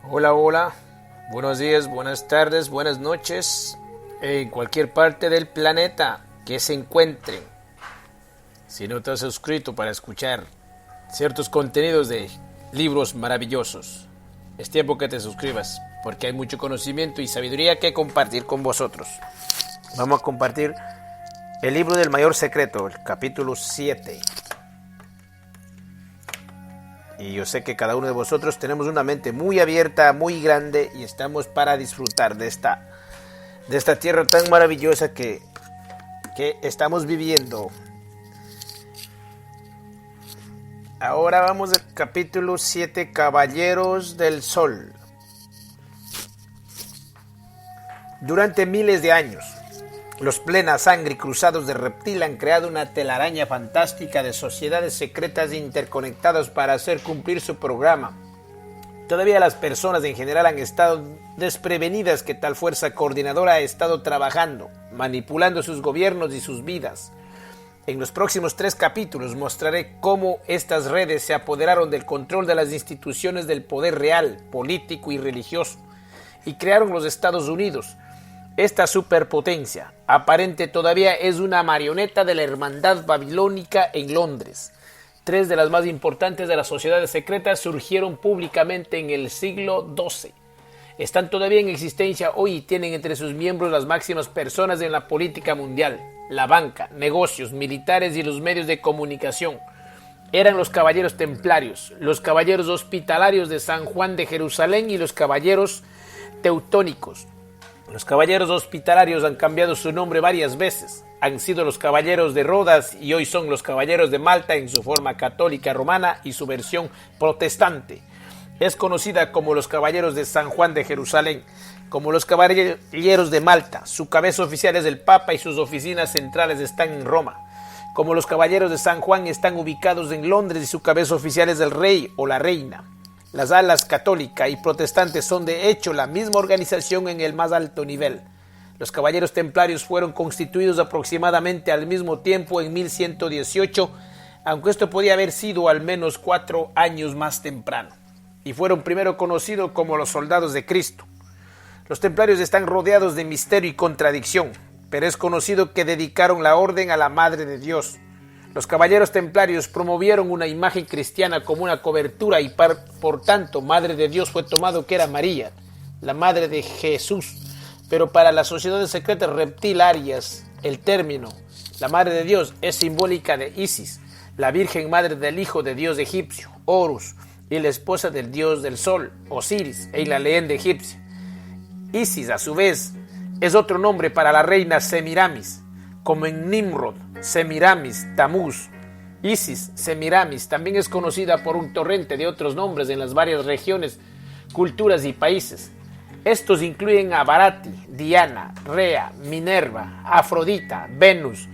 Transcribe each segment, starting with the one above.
Hola, hola, buenos días, buenas tardes, buenas noches, en cualquier parte del planeta que se encuentren. Si no te has suscrito para escuchar ciertos contenidos de libros maravillosos, es tiempo que te suscribas, porque hay mucho conocimiento y sabiduría que compartir con vosotros. Vamos a compartir el libro del mayor secreto, el capítulo 7. Y yo sé que cada uno de vosotros tenemos una mente muy abierta, muy grande, y estamos para disfrutar de esta tierra tan maravillosa que estamos viviendo. Ahora vamos al capítulo 7, Caballeros del Sol. Durante miles de años, los plena sangre cruzados de reptil han creado una telaraña fantástica de sociedades secretas interconectadas para hacer cumplir su programa. Todavía las personas en general han estado desprevenidas que tal fuerza coordinadora ha estado trabajando, manipulando sus gobiernos y sus vidas. En los próximos 3 capítulos mostraré cómo estas redes se apoderaron del control de las instituciones del poder real, político y religioso, y crearon los Estados Unidos. Esta superpotencia aparente todavía es una marioneta de la hermandad babilónica en Londres. 3 de las más importantes de las sociedades secretas surgieron públicamente en el siglo XII. Están todavía en existencia hoy y tienen entre sus miembros las máximas personas en la política mundial, la banca, negocios, militares y los medios de comunicación. Eran los caballeros templarios, los caballeros hospitalarios de San Juan de Jerusalén y los caballeros teutónicos. Los caballeros hospitalarios han cambiado su nombre varias veces. Han sido los caballeros de Rodas y hoy son los caballeros de Malta en su forma católica romana y su versión protestante. Es conocida como los caballeros de San Juan de Jerusalén, como los caballeros de Malta. Su cabeza oficial es el Papa y sus oficinas centrales están en Roma. Como los caballeros de San Juan están ubicados en Londres y su cabeza oficial es el rey o la reina. Las alas católica y protestante son de hecho la misma organización en el más alto nivel. Los caballeros templarios fueron constituidos aproximadamente al mismo tiempo en 1118, aunque esto podía haber sido al menos 4 años más temprano, y fueron primero conocidos como los soldados de Cristo. Los templarios están rodeados de misterio y contradicción, pero es conocido que dedicaron la orden a la Madre de Dios. Los caballeros templarios promovieron una imagen cristiana como una cobertura y por tanto Madre de Dios fue tomado que era María, la Madre de Jesús. Pero para las sociedades secretas reptilarias, el término la Madre de Dios es simbólica de Isis, la Virgen Madre del Hijo de Dios egipcio, Horus, y la esposa del Dios del Sol, Osiris, en la leyenda egipcia. Isis, a su vez, es otro nombre para la reina Semiramis, como en Nimrod, Semiramis, Tamuz. Isis, Semiramis, también es conocida por un torrente de otros nombres en las varias regiones, culturas y países. Estos incluyen a Barati, Diana, Rea, Minerva, Afrodita, Venus,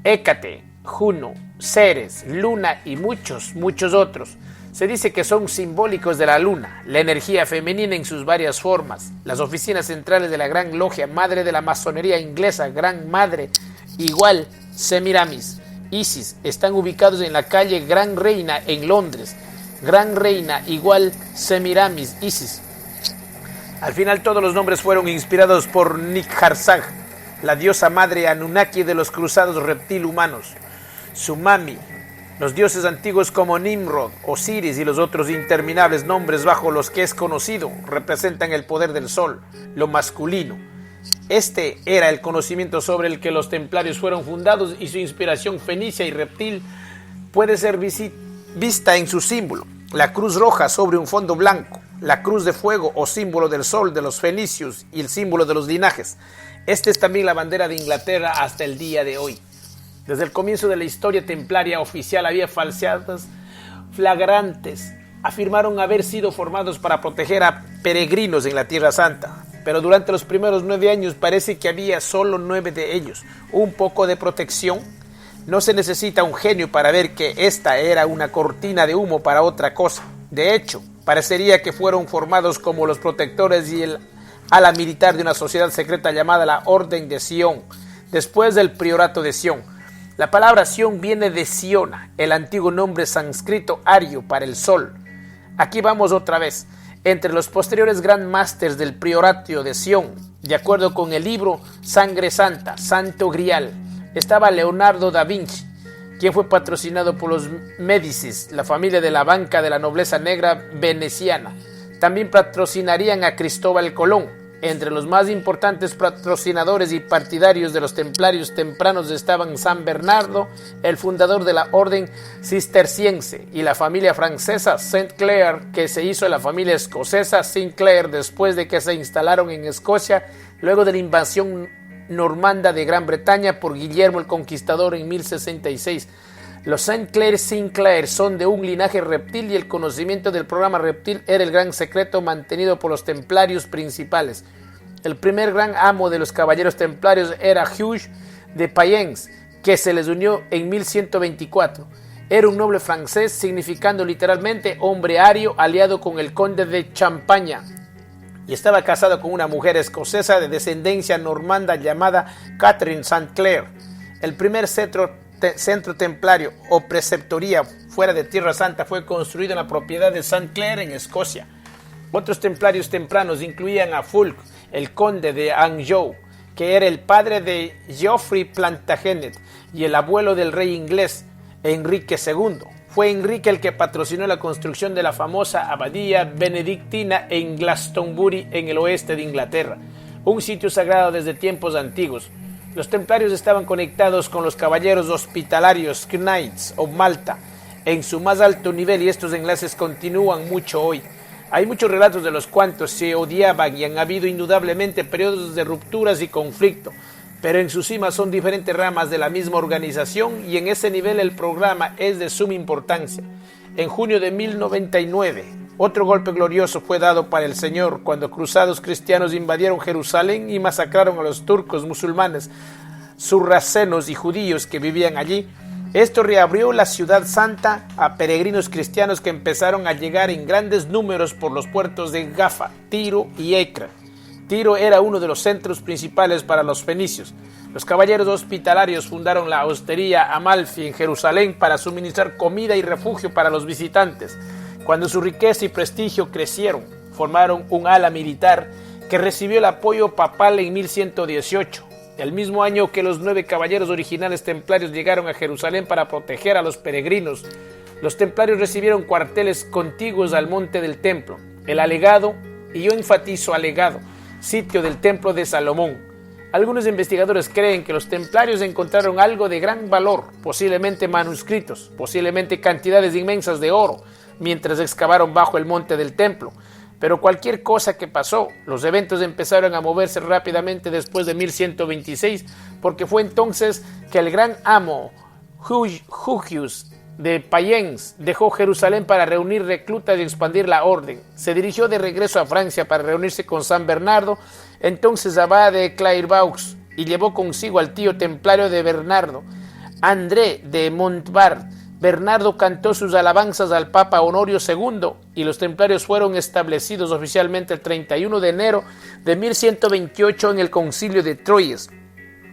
Hécate, Juno, Ceres, Luna y muchos otros. Se dice que son simbólicos de la luna, la energía femenina en sus varias formas. Las oficinas centrales de la Gran Logia Madre de la Masonería Inglesa, Gran Madre, igual Semiramis, Isis, están ubicados en la calle Gran Reina en Londres. Gran Reina igual Semiramis, Isis. Al final todos los nombres fueron inspirados por Nitharsag, la diosa madre Anunnaki de los cruzados reptil humanos. Sumami, los dioses antiguos como Nimrod, Osiris y los otros interminables nombres bajo los que es conocido representan el poder del sol, lo masculino. Este era el conocimiento sobre el que los templarios fueron fundados y su inspiración fenicia y reptil puede ser vista en su símbolo, la cruz roja sobre un fondo blanco, la cruz de fuego o símbolo del sol de los fenicios y el símbolo de los linajes. Esta es también la bandera de Inglaterra hasta el día de hoy. Desde el comienzo de la historia templaria oficial había falsedades flagrantes. Afirmaron haber sido formados para proteger a peregrinos en la Tierra Santa, pero durante los primeros 9 años parece que había solo 9 de ellos. Un poco de protección. No se necesita un genio para ver que esta era una cortina de humo para otra cosa. De hecho, parecería que fueron formados como los protectores y el ala militar de una sociedad secreta llamada la Orden de Sion, después del Priorato de Sion. La palabra Sion viene de Siona, el antiguo nombre sánscrito ario para el sol. Aquí vamos otra vez. Entre los posteriores Grand Masters del Priorato de Sion, de acuerdo con el libro Sangre Santa, Santo Grial, estaba Leonardo da Vinci, quien fue patrocinado por los Médicis, la familia de la banca de la nobleza negra veneciana. También patrocinarían a Cristóbal Colón. Entre los más importantes patrocinadores y partidarios de los templarios tempranos estaban San Bernardo, el fundador de la orden cisterciense, y la familia francesa Saint Clair, que se hizo la familia escocesa Sinclair después de que se instalaron en Escocia luego de la invasión normanda de Gran Bretaña por Guillermo el Conquistador en 1066. Los Saint Clair Sinclair son de un linaje reptil y el conocimiento del programa reptil era el gran secreto mantenido por los templarios principales. El primer gran amo de los caballeros templarios era Hugh de Payens, que se les unió en 1124. Era un noble francés, significando literalmente hombre ario, aliado con el conde de Champaña, y estaba casado con una mujer escocesa de descendencia normanda llamada Catherine St. Clair. El primer centro templario o preceptoría fuera de Tierra Santa fue construido en la propiedad de St. Clair en Escocia. Otros templarios tempranos incluían a Fulk, el conde de Anjou, que era el padre de Geoffrey Plantagenet y el abuelo del rey inglés Enrique II. Fue Enrique el que patrocinó la construcción de la famosa abadía benedictina en Glastonbury, en el oeste de Inglaterra, un sitio sagrado desde tiempos antiguos. Los templarios estaban conectados con los caballeros hospitalarios Knights of Malta en su más alto nivel, y estos enlaces continúan mucho hoy. Hay muchos relatos de los cuantos se odiaban y han habido indudablemente periodos de rupturas y conflicto, pero en su cima son diferentes ramas de la misma organización y en ese nivel el programa es de suma importancia. En junio de 1099, otro golpe glorioso fue dado para el Señor cuando cruzados cristianos invadieron Jerusalén y masacraron a los turcos, musulmanes, sarracenos y judíos que vivían allí. Esto reabrió la ciudad santa a peregrinos cristianos que empezaron a llegar en grandes números por los puertos de Jaffa, Tiro y Ekron. Tiro era uno de los centros principales para los fenicios. Los caballeros hospitalarios fundaron la hostería Amalfi en Jerusalén para suministrar comida y refugio para los visitantes. Cuando su riqueza y prestigio crecieron, formaron un ala militar que recibió el apoyo papal en 1118. El mismo año que los 9 caballeros originales templarios llegaron a Jerusalén para proteger a los peregrinos, los templarios recibieron cuarteles contiguos al monte del templo, el alegado, y yo enfatizo alegado, sitio del templo de Salomón. Algunos investigadores creen que los templarios encontraron algo de gran valor, posiblemente manuscritos, posiblemente cantidades inmensas de oro, mientras excavaron bajo el monte del templo. Pero cualquier cosa que pasó, los eventos empezaron a moverse rápidamente después de 1126, porque fue entonces que el gran amo Hugius de Payens dejó Jerusalén para reunir reclutas y expandir la orden. Se dirigió de regreso a Francia para reunirse con San Bernardo, entonces abad de Clairvaux, y llevó consigo al tío templario de Bernardo, André de Montbard. Bernardo cantó sus alabanzas al Papa Honorio II y los templarios fueron establecidos oficialmente el 31 de enero de 1128 en el concilio de Troyes.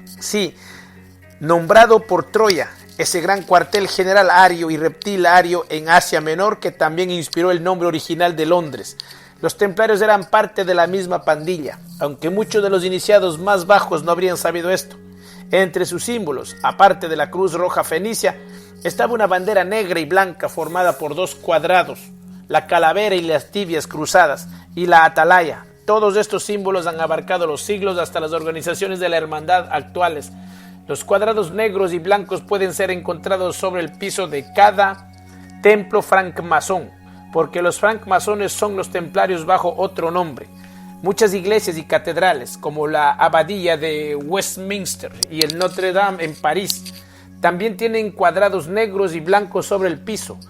Sí, nombrado por Troya, ese gran cuartel general ario y reptil ario en Asia Menor que también inspiró el nombre original de Londres. Los templarios eran parte de la misma pandilla, aunque muchos de los iniciados más bajos no habrían sabido esto. Entre sus símbolos, aparte de la cruz roja fenicia, estaba una bandera negra y blanca formada por 2 cuadrados, la calavera y las tibias cruzadas, y la atalaya. Todos estos símbolos han abarcado los siglos hasta las organizaciones de la hermandad actuales. Los cuadrados negros y blancos pueden ser encontrados sobre el piso de cada templo francmasón, porque los francmasones son los templarios bajo otro nombre. Muchas iglesias y catedrales, como la Abadía de Westminster y el Notre Dame en París, también tienen cuadrados negros y blancos sobre el piso,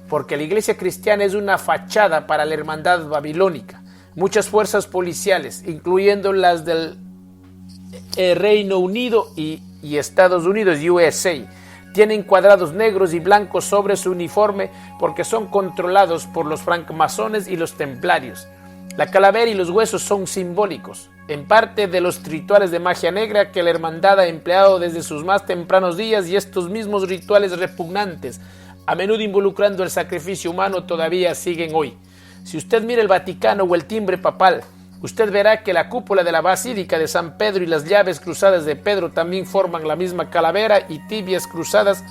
porque la iglesia cristiana es una fachada para la hermandad babilónica. Muchas fuerzas policiales, incluyendo las del Reino Unido y Estados Unidos, USA, tienen cuadrados negros y blancos sobre su uniforme porque son controlados por los francmasones y los templarios. La calavera y los huesos son simbólicos, en parte de los rituales de magia negra que la hermandad ha empleado desde sus más tempranos días, y estos mismos rituales repugnantes, a menudo involucrando el sacrificio humano, todavía siguen hoy. Si usted mira el Vaticano o el timbre papal, usted verá que la cúpula de la Basílica de San Pedro y las llaves cruzadas de Pedro también forman la misma calavera y tibias cruzadas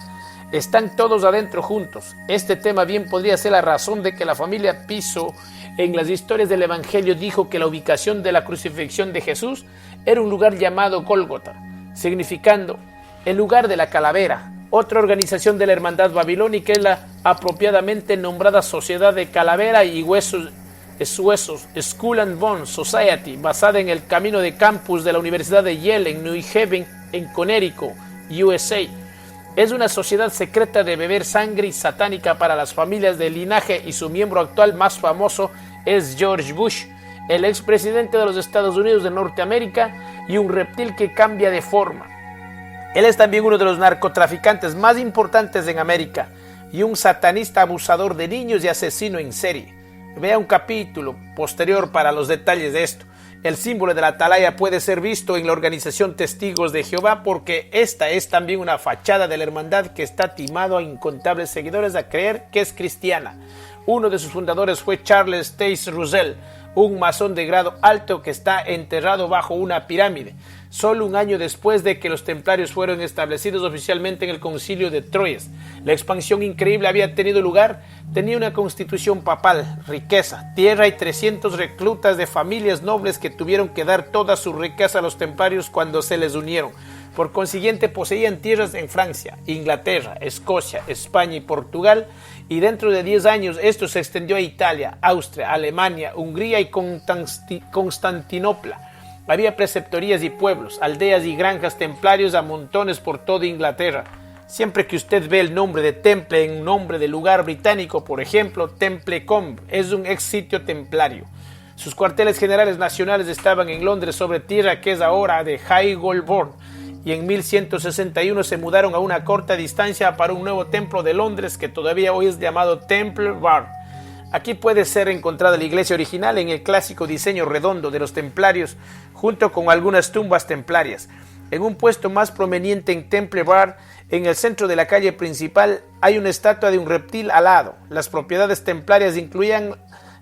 están todos adentro juntos. Este tema bien podría ser la razón de que la familia Piso en las historias del Evangelio dijo que la ubicación de la crucifixión de Jesús era un lugar llamado Gólgota, significando el lugar de la calavera. Otra organización de la hermandad babilónica es la apropiadamente nombrada Sociedad de Calavera y Huesos, Skull and Bones Society, basada en el camino de campus de la Universidad de Yale en New Haven, en Connecticut, USA. Es una sociedad secreta de beber sangre y satánica para las familias de linaje y su miembro actual más famoso es George Bush, el expresidente de los Estados Unidos de Norteamérica y un reptil que cambia de forma. Él es también uno de los narcotraficantes más importantes en América y un satanista abusador de niños y asesino en serie. Vea un capítulo posterior para los detalles de esto. El símbolo de la atalaya puede ser visto en la organización Testigos de Jehová porque esta es también una fachada de la hermandad que está timado a incontables seguidores a creer que es cristiana. Uno de sus fundadores fue Charles Taze Russell, un masón de grado alto que está enterrado bajo una pirámide, solo un año después de que los templarios fueron establecidos oficialmente en el concilio de Troyes. La expansión increíble había tenido lugar, tenía una constitución papal, riqueza, tierra y 300 reclutas de familias nobles que tuvieron que dar toda su riqueza a los templarios cuando se les unieron. Por consiguiente, poseían tierras en Francia, Inglaterra, Escocia, España y Portugal, y dentro de 10 años esto se extendió a Italia, Austria, Alemania, Hungría y Constantinopla. Había preceptorías y pueblos, aldeas y granjas templarios a montones por toda Inglaterra. Siempre que usted ve el nombre de Temple en nombre de lugar británico, por ejemplo, Templecombe es un ex sitio templario. Sus cuarteles generales nacionales estaban en Londres sobre tierra que es ahora de High Holborn, y en 1161 se mudaron a una corta distancia para un nuevo templo de Londres que todavía hoy es llamado Temple Bar. Aquí puede ser encontrada la iglesia original en el clásico diseño redondo de los templarios, junto con algunas tumbas templarias. En un puesto más prominente en Temple Bar, en el centro de la calle principal, hay una estatua de un reptil alado. Las propiedades templarias incluían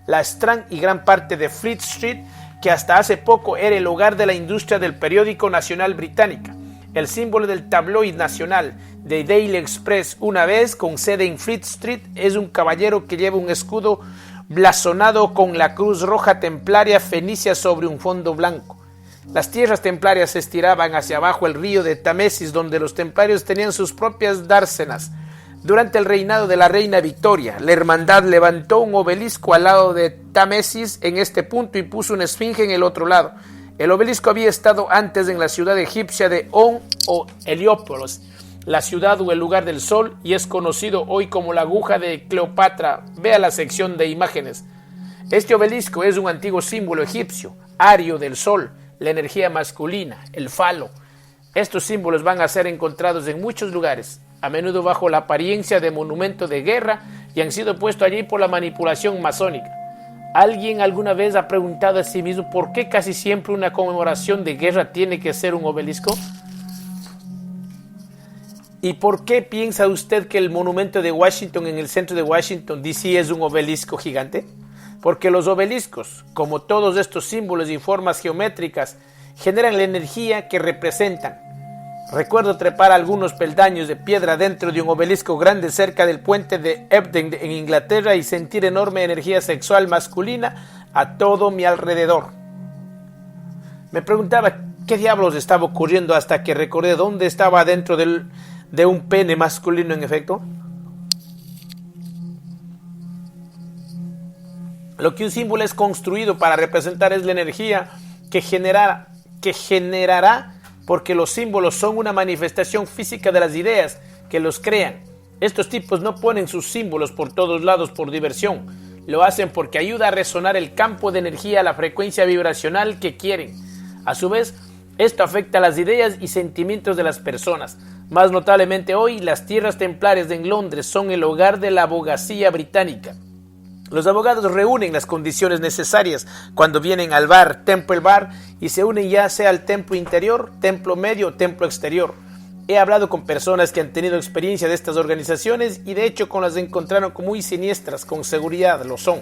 la Strand y gran parte de Fleet Street, que hasta hace poco era el hogar de la industria del periódico nacional británica. El símbolo del tabloid nacional, The Daily Express, una vez con sede en Fleet Street, es un caballero que lleva un escudo blasonado con la cruz roja templaria fenicia sobre un fondo blanco. Las tierras templarias se estiraban hacia abajo el río de Támesis, donde los templarios tenían sus propias dársenas. Durante el reinado de la reina Victoria, la hermandad levantó un obelisco al lado de Támesis en este punto y puso una esfinge en el otro lado. El obelisco había estado antes en la ciudad egipcia de On o Heliópolis, la ciudad o el lugar del sol, y es conocido hoy como la aguja de Cleopatra. Vea la sección de imágenes. Este obelisco es un antiguo símbolo egipcio, ario del sol, la energía masculina, el falo. Estos símbolos van a ser encontrados en muchos lugares, a menudo bajo la apariencia de monumento de guerra, y han sido puestos allí por la manipulación masónica. ¿Alguien alguna vez ha preguntado a sí mismo por qué casi siempre una conmemoración de guerra tiene que ser un obelisco? ¿Y por qué piensa usted que el monumento de Washington en el centro de Washington, D.C. es un obelisco gigante? Porque los obeliscos, como todos estos símbolos y formas geométricas, generan la energía que representan. Recuerdo trepar algunos peldaños de piedra dentro de un obelisco grande cerca del puente de Hebden en Inglaterra y sentir enorme energía sexual masculina a todo mi alrededor. Me preguntaba qué diablos estaba ocurriendo hasta que recordé dónde estaba dentro de un pene masculino en efecto. Lo que un símbolo es construido para representar es la energía que generará porque los símbolos son una manifestación física de las ideas que los crean. Estos tipos no ponen sus símbolos por todos lados por diversión. Lo hacen porque ayuda a resonar el campo de energía a la frecuencia vibracional que quieren. A su vez, esto afecta las ideas y sentimientos de las personas. Más notablemente hoy, las tierras templarias en Londres son el hogar de la abogacía británica. Los abogados reúnen las condiciones necesarias cuando vienen al bar, Temple Bar, y se unen ya sea al templo interior, templo medio o templo exterior. He hablado con personas que han tenido experiencia de estas organizaciones y de hecho con las encontraron como muy siniestras, con seguridad lo son.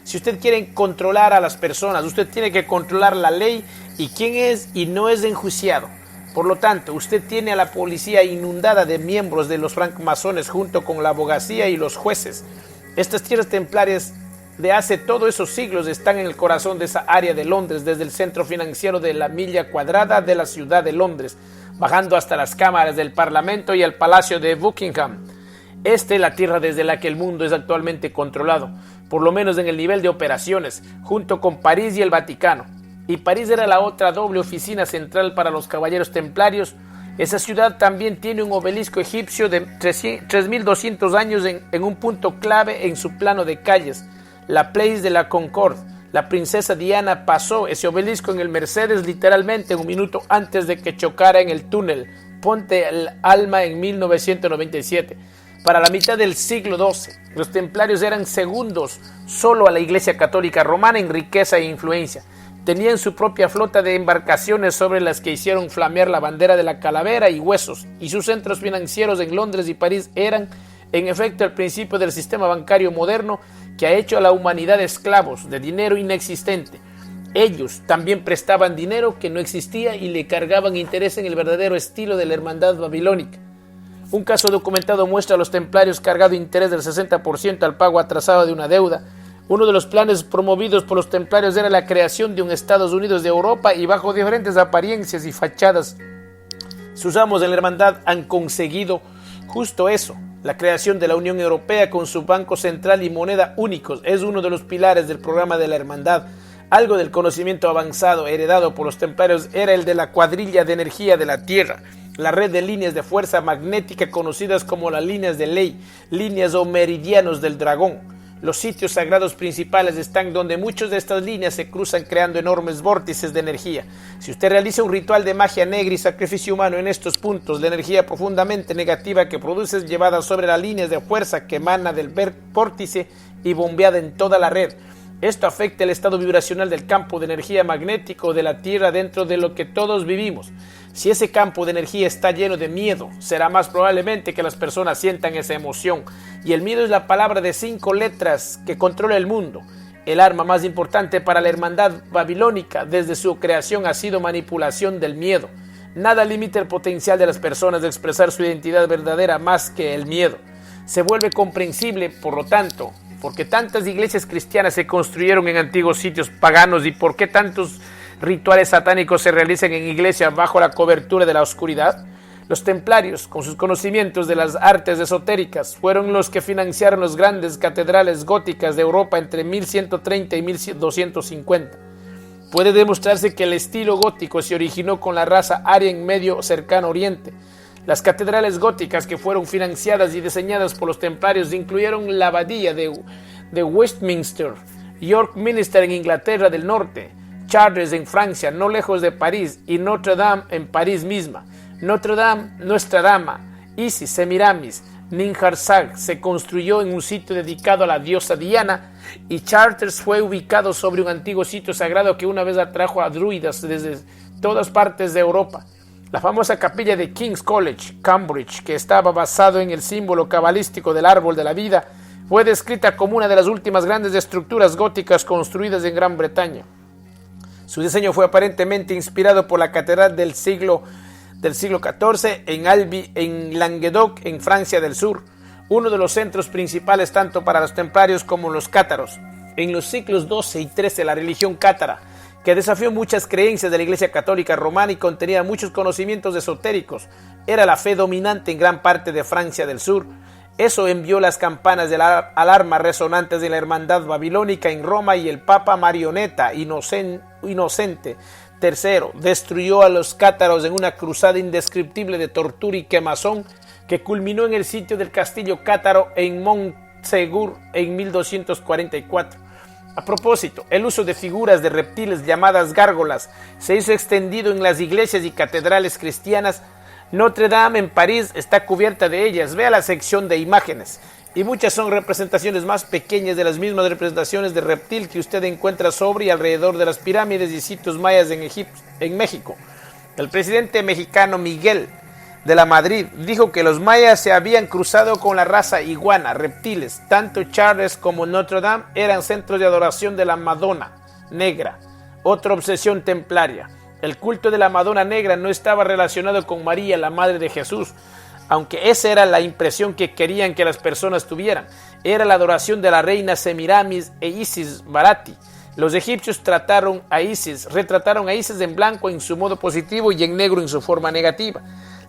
Si usted quiere controlar a las personas, usted tiene que controlar la ley y quién es y no es enjuiciado. Por lo tanto, usted tiene a la policía inundada de miembros de los francmasones junto con la abogacía y los jueces. Estas tierras templarias de hace todos esos siglos están en el corazón de esa área de Londres, desde el centro financiero de la milla cuadrada de la ciudad de Londres, bajando hasta las cámaras del Parlamento y el Palacio de Buckingham. Esta es la tierra desde la que el mundo es actualmente controlado, por lo menos en el nivel de operaciones, junto con París y el Vaticano. Y París era la otra doble oficina central para los caballeros templarios. Esa ciudad también tiene un obelisco egipcio de 3.200 años en un punto clave en su plano de calles, la Place de la Concorde. La princesa Diana pasó ese obelisco en el Mercedes literalmente un minuto antes de que chocara en el túnel Ponte el Alma en 1997. Para la mitad del siglo XII, los templarios eran segundos solo a la Iglesia Católica Romana en riqueza e influencia. Tenían su propia flota de embarcaciones sobre las que hicieron flamear la bandera de la calavera y huesos, y sus centros financieros en Londres y París eran, en efecto, el principio del sistema bancario moderno que ha hecho a la humanidad esclavos de dinero inexistente. Ellos también prestaban dinero que no existía y le cargaban interés en el verdadero estilo de la hermandad babilónica. Un caso documentado muestra a los templarios cargado interés del 60% al pago atrasado de una deuda. Uno de los planes promovidos por los templarios era la creación de un Estados Unidos de Europa y bajo diferentes apariencias y fachadas. Sus amos de la hermandad han conseguido justo eso. La creación de la Unión Europea con su banco central y moneda únicos es uno de los pilares del programa de la hermandad. Algo del conocimiento avanzado heredado por los templarios era el de la cuadrilla de energía de la Tierra, la red de líneas de fuerza magnética conocidas como las líneas de ley, líneas o meridianos del dragón. Los sitios sagrados principales están donde muchas de estas líneas se cruzan creando enormes vórtices de energía. Si usted realiza un ritual de magia negra y sacrificio humano en estos puntos, la energía profundamente negativa que produce es llevada sobre las líneas de fuerza que emana del vórtice y bombeada en toda la red. Esto afecta el estado vibracional del campo de energía magnético de la Tierra dentro de lo que todos vivimos. Si ese campo de energía está lleno de miedo, será más probablemente que las personas sientan esa emoción. Y el miedo es la palabra de 5 letras que controla el mundo. El arma más importante para la hermandad babilónica desde su creación ha sido manipulación del miedo. Nada limita el potencial de las personas de expresar su identidad verdadera más que el miedo. Se vuelve comprensible, por lo tanto, por qué tantas iglesias cristianas se construyeron en antiguos sitios paganos y por qué tantos rituales satánicos se realizan en iglesias bajo la cobertura de la oscuridad. Los templarios, con sus conocimientos de las artes esotéricas, fueron los que financiaron las grandes catedrales góticas de Europa entre 1130 y 1250. Puede demostrarse que el estilo gótico se originó con la raza aria en Medio Cercano Oriente. Las catedrales góticas que fueron financiadas y diseñadas por los templarios incluyeron la abadía de Westminster, York Minster en Inglaterra del Norte, Chartres en Francia, no lejos de París, y Notre Dame en París misma. Notre Dame, Nuestra Dama, Isis, Semiramis, Ninjarsag se construyó en un sitio dedicado a la diosa Diana, y Chartres fue ubicado sobre un antiguo sitio sagrado que una vez atrajo a druidas desde todas partes de Europa. La famosa capilla de King's College, Cambridge, que estaba basado en el símbolo cabalístico del árbol de la vida, fue descrita como una de las últimas grandes estructuras góticas construidas en Gran Bretaña. Su diseño fue aparentemente inspirado por la catedral del siglo XIV en Albi, en Languedoc, en Francia del Sur, uno de los centros principales tanto para los templarios como los cátaros. En los siglos XII y XIII, la religión cátara, que desafió muchas creencias de la Iglesia Católica Romana y contenía muchos conocimientos esotéricos, era la fe dominante en gran parte de Francia del Sur. Eso envió las campanas de la alarma resonantes de la hermandad babilónica en Roma, y el Papa Marioneta Inocente III destruyó a los cátaros en una cruzada indescriptible de tortura y quemazón que culminó en el sitio del castillo cátaro en Montsegur en 1244. A propósito, el uso de figuras de reptiles llamadas gárgolas se hizo extendido en las iglesias y catedrales cristianas. Notre Dame en París está cubierta de ellas. Vea la sección de imágenes. Y muchas son representaciones más pequeñas de las mismas representaciones de reptil que usted encuentra sobre y alrededor de las pirámides y sitios mayas en México. El presidente mexicano Miguel de la Madrid dijo que los mayas se habían cruzado con la raza iguana, reptiles. Tanto Chartres como Notre Dame eran centros de adoración de la Madonna Negra, otra obsesión templaria. El culto de la Madonna Negra no estaba relacionado con María, la madre de Jesús, aunque esa era la impresión que querían que las personas tuvieran. Era la adoración de la reina Semiramis e Isis Barati. Los egipcios retrataron a Isis en blanco en su modo positivo y en negro en su forma negativa.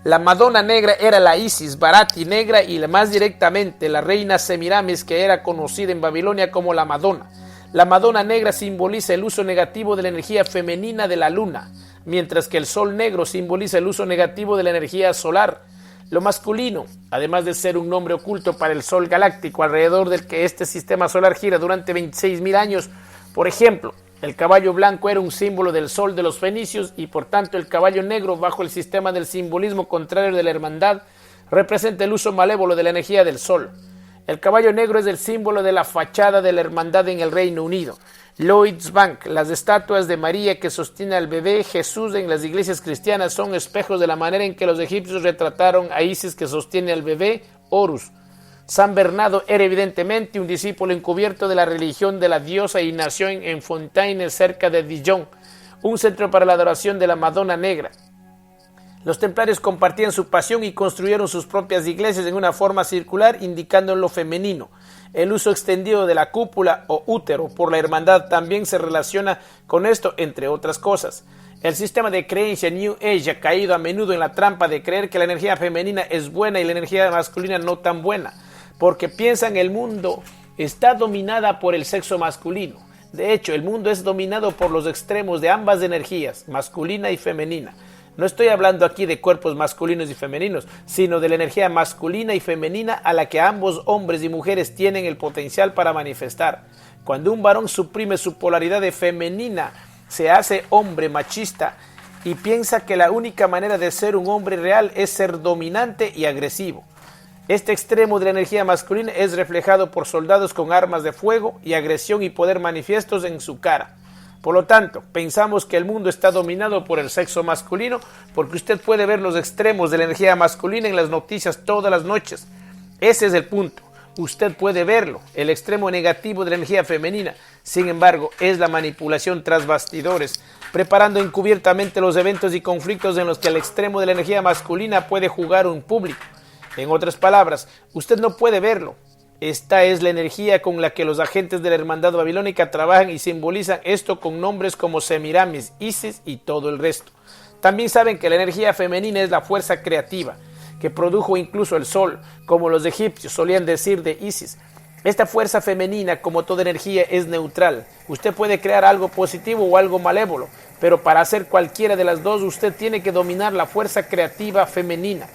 La Madonna Negra era la Isis Barati negra y más directamente la reina Semiramis, que era conocida en Babilonia como la Madonna. La Madonna Negra simboliza el uso negativo de la energía femenina de la luna, mientras que el sol negro simboliza el uso negativo de la energía solar. Lo masculino, además de ser un nombre oculto para el sol galáctico alrededor del que este sistema solar gira durante 26.000 años, por ejemplo, el caballo blanco era un símbolo del sol de los fenicios y por tanto el caballo negro, bajo el sistema del simbolismo contrario de la hermandad, representa el uso malévolo de la energía del sol. El caballo negro es el símbolo de la fachada de la hermandad en el Reino Unido. Lloyds Bank, las estatuas de María que sostiene al bebé Jesús en las iglesias cristianas son espejos de la manera en que los egipcios retrataron a Isis que sostiene al bebé Horus. San Bernardo era evidentemente un discípulo encubierto de la religión de la diosa y nació en Fontaine, cerca de Dijon, un centro para la adoración de la Madonna Negra. Los templarios compartían su pasión y construyeron sus propias iglesias en una forma circular, indicando lo femenino. El uso extendido de la cúpula o útero por la hermandad también se relaciona con esto, entre otras cosas. El sistema de creencia New Age ha caído a menudo en la trampa de creer que la energía femenina es buena y la energía masculina no tan buena, porque piensan el mundo está dominada por el sexo masculino. De hecho, el mundo es dominado por los extremos de ambas energías, masculina y femenina. No estoy hablando aquí de cuerpos masculinos y femeninos, sino de la energía masculina y femenina a la que ambos hombres y mujeres tienen el potencial para manifestar. Cuando un varón suprime su polaridad de femenina, se hace hombre machista y piensa que la única manera de ser un hombre real es ser dominante y agresivo. Este extremo de la energía masculina es reflejado por soldados con armas de fuego y agresión y poder manifiestos en su cara. Por lo tanto, pensamos que el mundo está dominado por el sexo masculino porque usted puede ver los extremos de la energía masculina en las noticias todas las noches. Ese es el punto. Usted puede verlo, el extremo negativo de la energía femenina. Sin embargo, es la manipulación tras bastidores, preparando encubiertamente los eventos y conflictos en los que el extremo de la energía masculina puede jugar un público. En otras palabras, usted no puede verlo. Esta es la energía con la que los agentes de la hermandad babilónica trabajan y simbolizan esto con nombres como Semiramis, Isis y todo el resto. También saben que la energía femenina es la fuerza creativa, que produjo incluso el sol, como los egipcios solían decir de Isis. Esta fuerza femenina, como toda energía, es neutral. Usted puede crear algo positivo o algo malévolo, pero para hacer cualquiera de las dos usted tiene que dominar la fuerza creativa femenina.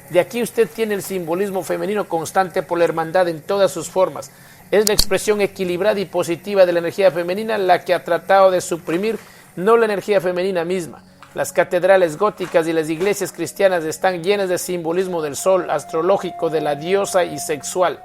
De aquí usted tiene el simbolismo femenino constante por la hermandad en todas sus formas. Es la expresión equilibrada y positiva de la energía femenina la que ha tratado de suprimir, no la energía femenina misma. Las catedrales góticas y las iglesias cristianas están llenas de simbolismo del sol, astrológico, de la diosa y sexual.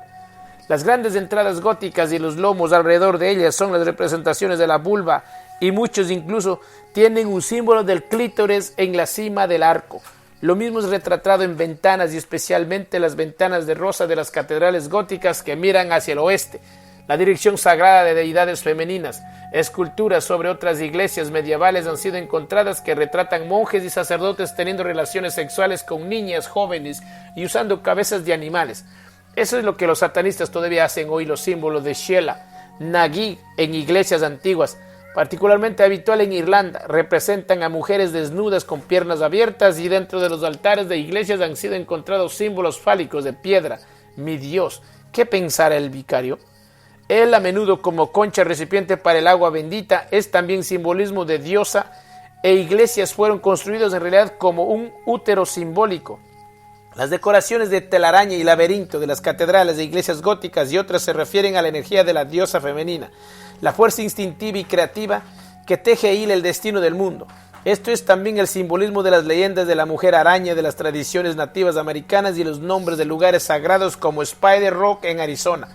Las grandes entradas góticas y los lomos alrededor de ellas son las representaciones de la vulva y muchos incluso tienen un símbolo del clítoris en la cima del arco. Lo mismo es retratado en ventanas y especialmente las ventanas de rosa de las catedrales góticas que miran hacia el oeste, la dirección sagrada de deidades femeninas. Esculturas sobre otras iglesias medievales han sido encontradas que retratan monjes y sacerdotes teniendo relaciones sexuales con niñas jóvenes y usando cabezas de animales. Eso es lo que los satanistas todavía hacen hoy, los símbolos de Shelah, Nagi en iglesias antiguas. Particularmente habitual en Irlanda, representan a mujeres desnudas con piernas abiertas y dentro de los altares de iglesias han sido encontrados símbolos fálicos de piedra. Mi Dios, ¿qué pensará el vicario? Él, a menudo como concha recipiente para el agua bendita, es también simbolismo de diosa e iglesias fueron construidos en realidad como un útero simbólico. Las decoraciones de telaraña y laberinto de las catedrales de iglesias góticas y otras se refieren a la energía de la diosa femenina, la fuerza instintiva y creativa que teje e hila el destino del mundo. Esto es también el simbolismo de las leyendas de la mujer araña de las tradiciones nativas americanas y los nombres de lugares sagrados como Spider Rock en Arizona.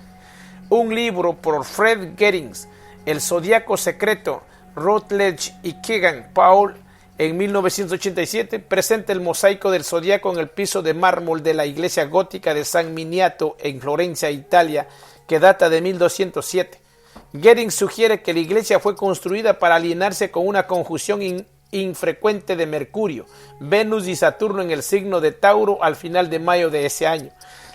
Un libro por Fred Gettings, El Zodíaco Secreto, Routledge y Keegan Paul, en 1987, presenta el mosaico del Zodiaco en el piso de mármol de la iglesia gótica de San Miniato en Florencia, Italia, que data de 1207. Goering sugiere que la iglesia fue construida para alinearse con una conjunción infrecuente de Mercurio, Venus y Saturno en el signo de Tauro al final de mayo de ese año.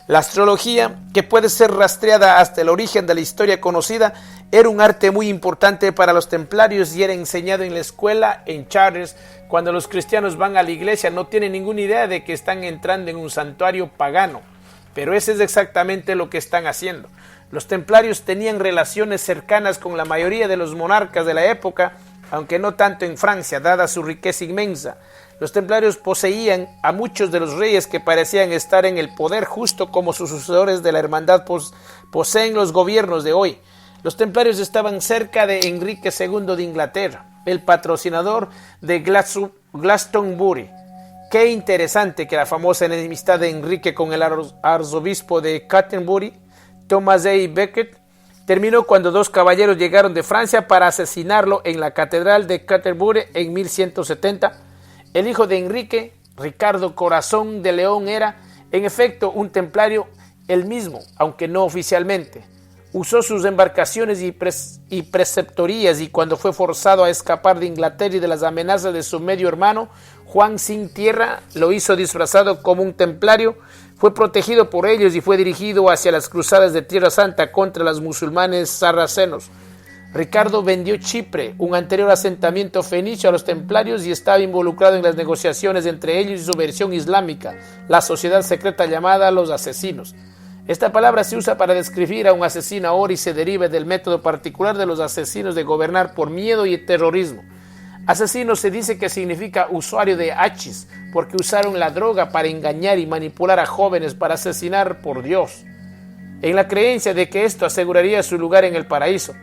La astrología, que puede ser rastreada hasta el origen de la historia conocida, era un arte muy importante para los templarios y era enseñado en la escuela, en Chartres. Cuando los cristianos van a la iglesia no tienen ninguna idea de que están entrando en un santuario pagano, pero ese es exactamente lo que están haciendo. Los templarios tenían relaciones cercanas con la mayoría de los monarcas de la época, aunque no tanto en Francia, dada su riqueza inmensa. Los templarios poseían a muchos de los reyes que parecían estar en el poder, justo como sus sucesores de la hermandad poseen los gobiernos de hoy. Los templarios estaban cerca de Enrique II de Inglaterra, el patrocinador de Glastonbury. Qué interesante que la famosa enemistad de Enrique con el arzobispo de Canterbury, Thomas A. Becket, terminó cuando dos caballeros llegaron de Francia para asesinarlo en la catedral de Canterbury en 1170. El hijo de Enrique, Ricardo Corazón de León, era, en efecto, un templario él mismo, aunque no oficialmente. Usó sus embarcaciones y preceptorías, y cuando fue forzado a escapar de Inglaterra y de las amenazas de su medio hermano, Juan sin tierra, lo hizo disfrazado como un templario, fue protegido por ellos y fue dirigido hacia las cruzadas de Tierra Santa contra los musulmanes sarracenos. Ricardo vendió Chipre, un anterior asentamiento fenicio, a los templarios y estaba involucrado en las negociaciones entre ellos y su versión islámica, la sociedad secreta llamada los asesinos. Esta palabra se usa para describir a un asesino ahora y se deriva del método particular de los asesinos de gobernar por miedo y terrorismo. Asesino se dice que significa usuario de hachís, porque usaron la droga para engañar y manipular a jóvenes para asesinar por Dios, en la creencia de que esto aseguraría su lugar en el paraíso.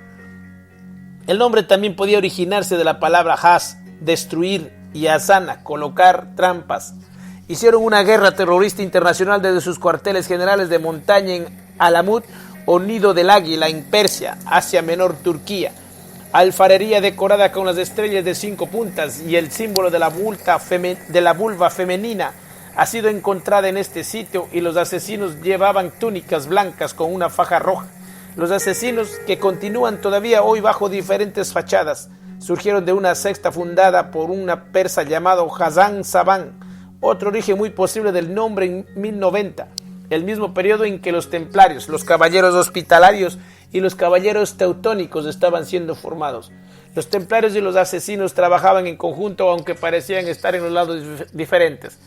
El nombre también podía originarse de la palabra has, destruir, y asana, colocar trampas. Hicieron una guerra terrorista internacional desde sus cuarteles generales de montaña en Alamut o Nido del Águila en Persia, Asia Menor, Turquía. Alfarería decorada con las estrellas de 5 puntas y el símbolo de la vulva femenina ha sido encontrada en este sitio, y los asesinos llevaban túnicas blancas con una faja roja. Los asesinos, que continúan todavía hoy bajo diferentes fachadas, surgieron de una secta fundada por un persa llamado Hassan Saban, otro origen muy posible del nombre en 1090, el mismo periodo en que los templarios, los caballeros hospitalarios y los caballeros teutónicos estaban siendo formados. Los templarios y los asesinos trabajaban en conjunto, aunque parecían estar en los lados diferentes.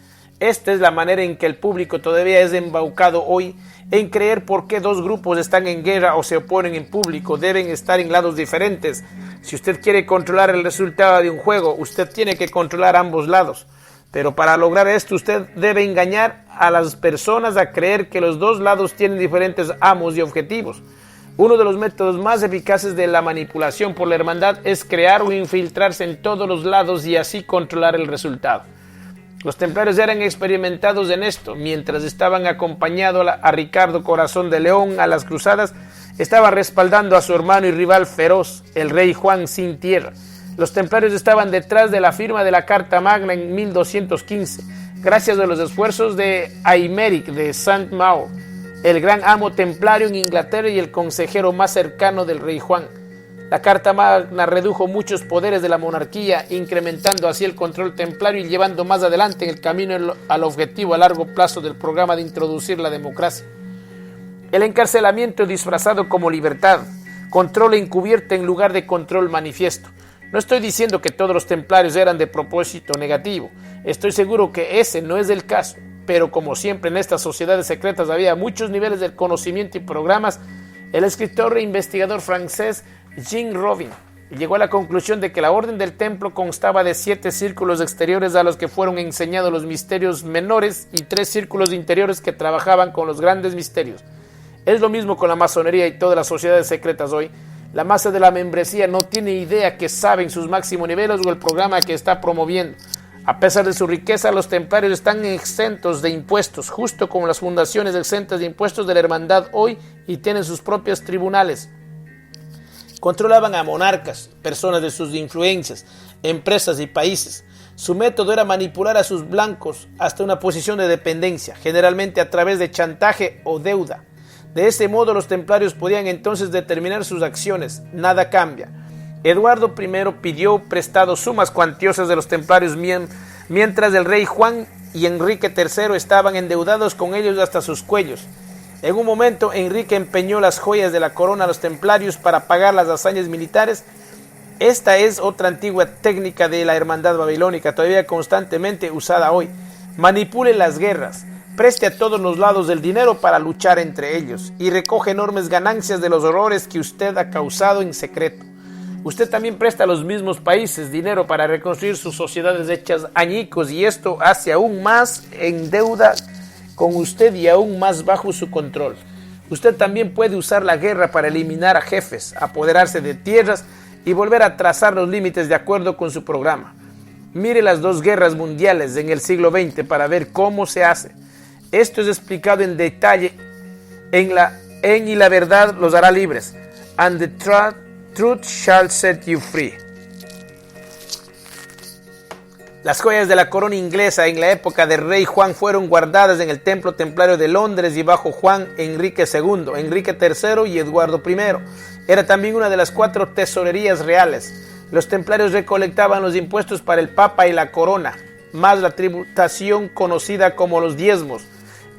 Esta es la manera en que el público todavía es embaucado hoy en creer por qué dos grupos están en guerra o se oponen en público. Deben estar en lados diferentes. Si usted quiere controlar el resultado de un juego, usted tiene que controlar ambos lados. Pero para lograr esto, usted debe engañar a las personas a creer que los dos lados tienen diferentes amos y objetivos. Uno de los métodos más eficaces de la manipulación por la hermandad es crear o infiltrarse en todos los lados y así controlar el resultado. Los templarios eran experimentados en esto. Mientras estaban acompañando a Ricardo Corazón de León a las cruzadas, estaba respaldando a su hermano y rival feroz, el rey Juan sin tierra. Los templarios estaban detrás de la firma de la Carta Magna en 1215, gracias a los esfuerzos de Aymeric de Saint-Maur, el gran amo templario en Inglaterra y el consejero más cercano del rey Juan. La Carta Magna redujo muchos poderes de la monarquía, incrementando así el control templario y llevando más adelante en el camino al objetivo a largo plazo del programa de introducir la democracia. El encarcelamiento disfrazado como libertad, control encubierto en lugar de control manifiesto. No estoy diciendo que todos los templarios eran de propósito negativo, estoy seguro que ese no es el caso, pero como siempre en estas sociedades secretas había muchos niveles de conocimiento y programas. El escritor e investigador francés Jean Robin llegó a la conclusión de que la orden del templo constaba de 7 círculos exteriores a los que fueron enseñados los misterios menores y 3 círculos interiores que trabajaban con los grandes misterios. Es lo mismo con la masonería y todas las sociedades secretas hoy. La masa de la membresía no tiene idea que saben sus máximos niveles o el programa que está promoviendo. A pesar de su riqueza, los templarios están exentos de impuestos, justo como las fundaciones exentas de impuestos de la hermandad hoy, y tienen sus propios tribunales. Controlaban a monarcas, personas de sus influencias, empresas y países. Su método era manipular a sus blancos hasta una posición de dependencia, generalmente a través de chantaje o deuda. De ese modo los templarios podían entonces determinar sus acciones. Nada cambia. Eduardo I pidió prestado sumas cuantiosas de los templarios mientras el rey Juan y Enrique III estaban endeudados con ellos hasta sus cuellos. En un momento, Enrique empeñó las joyas de la corona a los templarios para pagar las hazañas militares. Esta es otra antigua técnica de la hermandad babilónica, todavía constantemente usada hoy. Manipule las guerras, preste a todos los lados del dinero para luchar entre ellos y recoge enormes ganancias de los horrores que usted ha causado en secreto. Usted también presta a los mismos países dinero para reconstruir sus sociedades hechas añicos y esto hace aún más en deuda con usted y aún más bajo su control. Usted también puede usar la guerra para eliminar a jefes, apoderarse de tierras y volver a trazar los límites de acuerdo con su programa. Mire las dos guerras mundiales en el siglo XX para ver cómo se hace. Esto es explicado en detalle y la verdad los hará libres. And the truth shall set you free. Las joyas de la corona inglesa en la época del rey Juan fueron guardadas en el templo templario de Londres y bajo Juan Enrique II, Enrique III y Eduardo I. Era también una de las 4 tesorerías reales. Los templarios recolectaban los impuestos para el papa y la corona, más la tributación conocida como los diezmos.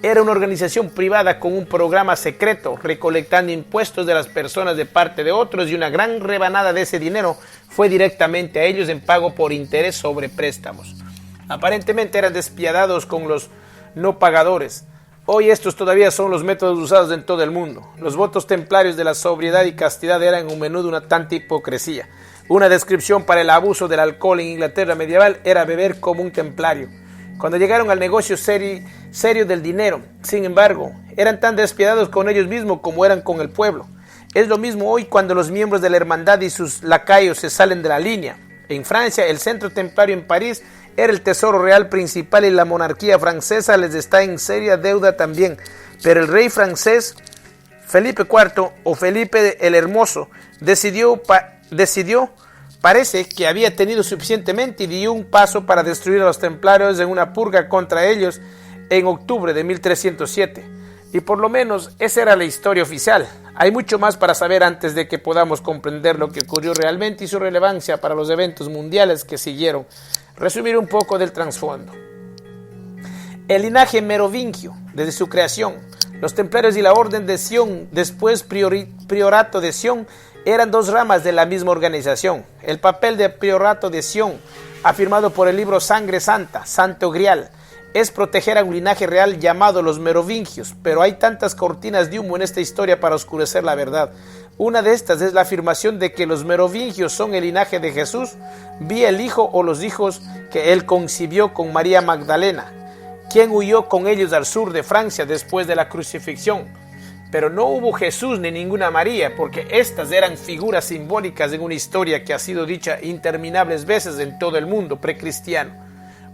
Era una organización privada con un programa secreto, recolectando impuestos de las personas de parte de otros y una gran rebanada de ese dinero fue directamente a ellos en pago por interés sobre préstamos. Aparentemente eran despiadados con los no pagadores. Hoy estos todavía son los métodos usados en todo el mundo. Los votos templarios de la sobriedad y castidad eran a menudo una tanta hipocresía. Una descripción para el abuso del alcohol en Inglaterra medieval era beber como un templario. Cuando llegaron al negocio serio del dinero, sin embargo, eran tan despiadados con ellos mismos como eran con el pueblo. Es lo mismo hoy cuando los miembros de la hermandad y sus lacayos se salen de la línea. En Francia, el centro templario en París era el tesoro real principal y la monarquía francesa les está en seria deuda también. Pero el rey francés, Felipe IV o Felipe el Hermoso, decidió, parece que había tenido suficientemente y dio un paso para destruir a los templarios en una purga contra ellos en octubre de 1307. Y por lo menos esa era la historia oficial. Hay mucho más para saber antes de que podamos comprender lo que ocurrió realmente y su relevancia para los eventos mundiales que siguieron. Resumir un poco del trasfondo. El linaje merovingio, desde su creación, los templarios y la orden de Sion, después priorato de Sion, eran dos ramas de la misma organización. El papel de priorato de Sion, afirmado por el libro Sangre Santa, Santo Grial, es proteger a un linaje real llamado los merovingios, pero hay tantas cortinas de humo en esta historia para oscurecer la verdad. Una de estas es la afirmación de que los merovingios son el linaje de Jesús, vía el hijo o los hijos que él concibió con María Magdalena, quien huyó con ellos al sur de Francia después de la crucifixión. Pero no hubo Jesús ni ninguna María, porque estas eran figuras simbólicas en una historia que ha sido dicha interminables veces en todo el mundo precristiano,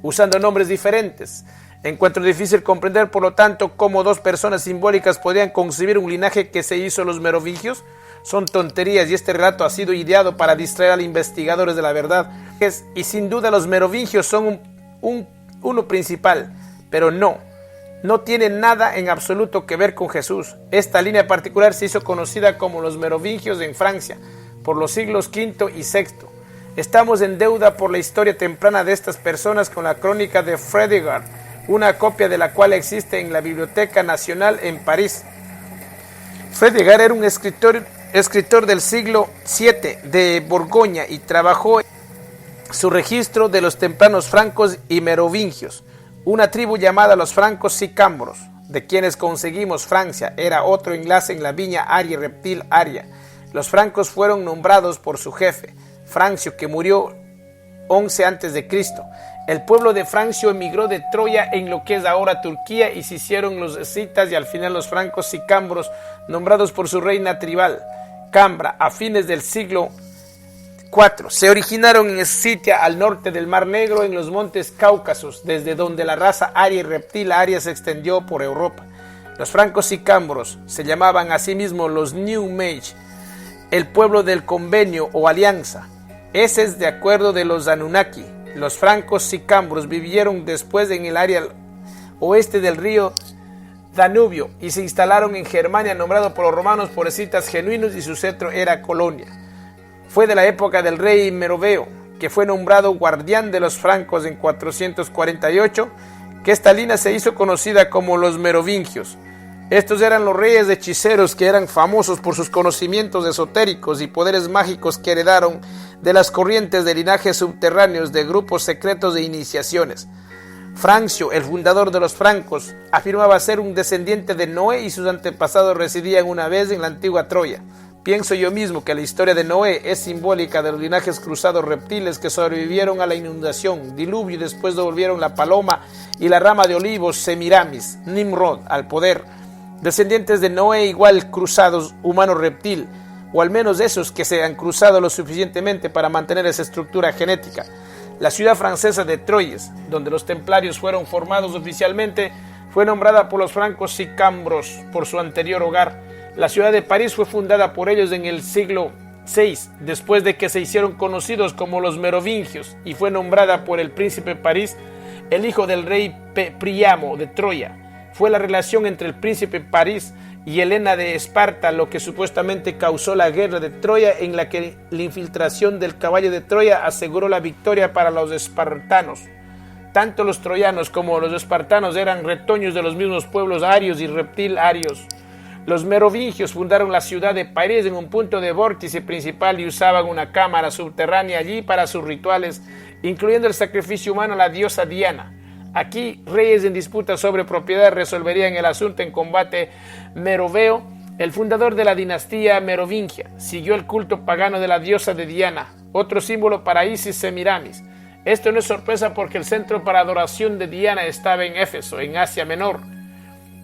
usando nombres diferentes. Encuentro difícil comprender, por lo tanto, cómo dos personas simbólicas podrían concebir un linaje que se hizo los merovingios. Son tonterías y este relato ha sido ideado para distraer a los investigadores de la verdad. Y sin duda los merovingios son uno principal, pero no tiene nada en absoluto que ver con Jesús. Esta línea particular se hizo conocida como los merovingios en Francia por los siglos V y VI. Estamos en deuda por la historia temprana de estas personas con la crónica de Frédéric, una copia de la cual existe en la Biblioteca Nacional en París. Frédéric era un escritor del siglo VII de Borgoña y trabajó su registro de los tempranos francos y merovingios. Una tribu llamada los francos sicambros, de quienes conseguimos Francia, era otro enlace en la viña Aria Reptil Aria. Los francos fueron nombrados por su jefe, Francio, que murió 11 a.C. El pueblo de Francio emigró de Troya en lo que es ahora Turquía y se hicieron los escitas y al final los francos sicambros, nombrados por su reina tribal, Cambra, a fines del siglo IV. Se originaron en Escitia, al norte del Mar Negro, en los montes Cáucasos, desde donde la raza aria y reptil aria se extendió por Europa. Los francos sicambros se llamaban a sí mismos los New Mage, el pueblo del convenio o alianza. Ese es de acuerdo de los Anunnaki. Los francos sicambros vivieron después en el área oeste del río Danubio y se instalaron en Germania, nombrado por los romanos por escitas genuinos, y su centro era Colonia. Fue de la época del rey Meroveo, que fue nombrado guardián de los francos en 448, que esta línea se hizo conocida como los merovingios. Estos eran los reyes hechiceros que eran famosos por sus conocimientos esotéricos y poderes mágicos que heredaron de las corrientes de linajes subterráneos de grupos secretos de iniciaciones. Francio, el fundador de los francos, afirmaba ser un descendiente de Noé y sus antepasados residían una vez en la antigua Troya. Pienso yo mismo que la historia de Noé es simbólica de los linajes cruzados reptiles que sobrevivieron a la inundación, diluvio, y después devolvieron la paloma y la rama de olivos Semiramis, Nimrod, al poder. Descendientes de Noé igual cruzados humano-reptil, o al menos esos que se han cruzado lo suficientemente para mantener esa estructura genética. La ciudad francesa de Troyes, donde los templarios fueron formados oficialmente, fue nombrada por los francos sicambros por su anterior hogar. La ciudad de París fue fundada por ellos en el siglo VI, después de que se hicieron conocidos como los merovingios, y fue nombrada por el príncipe París, el hijo del rey Príamo de Troya. Fue la relación entre el príncipe París y Helena de Esparta lo que supuestamente causó la guerra de Troya, en la que la infiltración del caballo de Troya aseguró la victoria para los espartanos. Tanto los troyanos como los espartanos eran retoños de los mismos pueblos arios y reptil-arios. Los merovingios fundaron la ciudad de París en un punto de vórtice principal y usaban una cámara subterránea allí para sus rituales, incluyendo el sacrificio humano a la diosa Diana. Aquí, reyes en disputa sobre propiedad resolverían el asunto en combate. Meroveo, el fundador de la dinastía merovingia, siguió el culto pagano de la diosa de Diana, otro símbolo para Isis Semiramis. Esto no es sorpresa porque el centro para adoración de Diana estaba en Éfeso, en Asia Menor,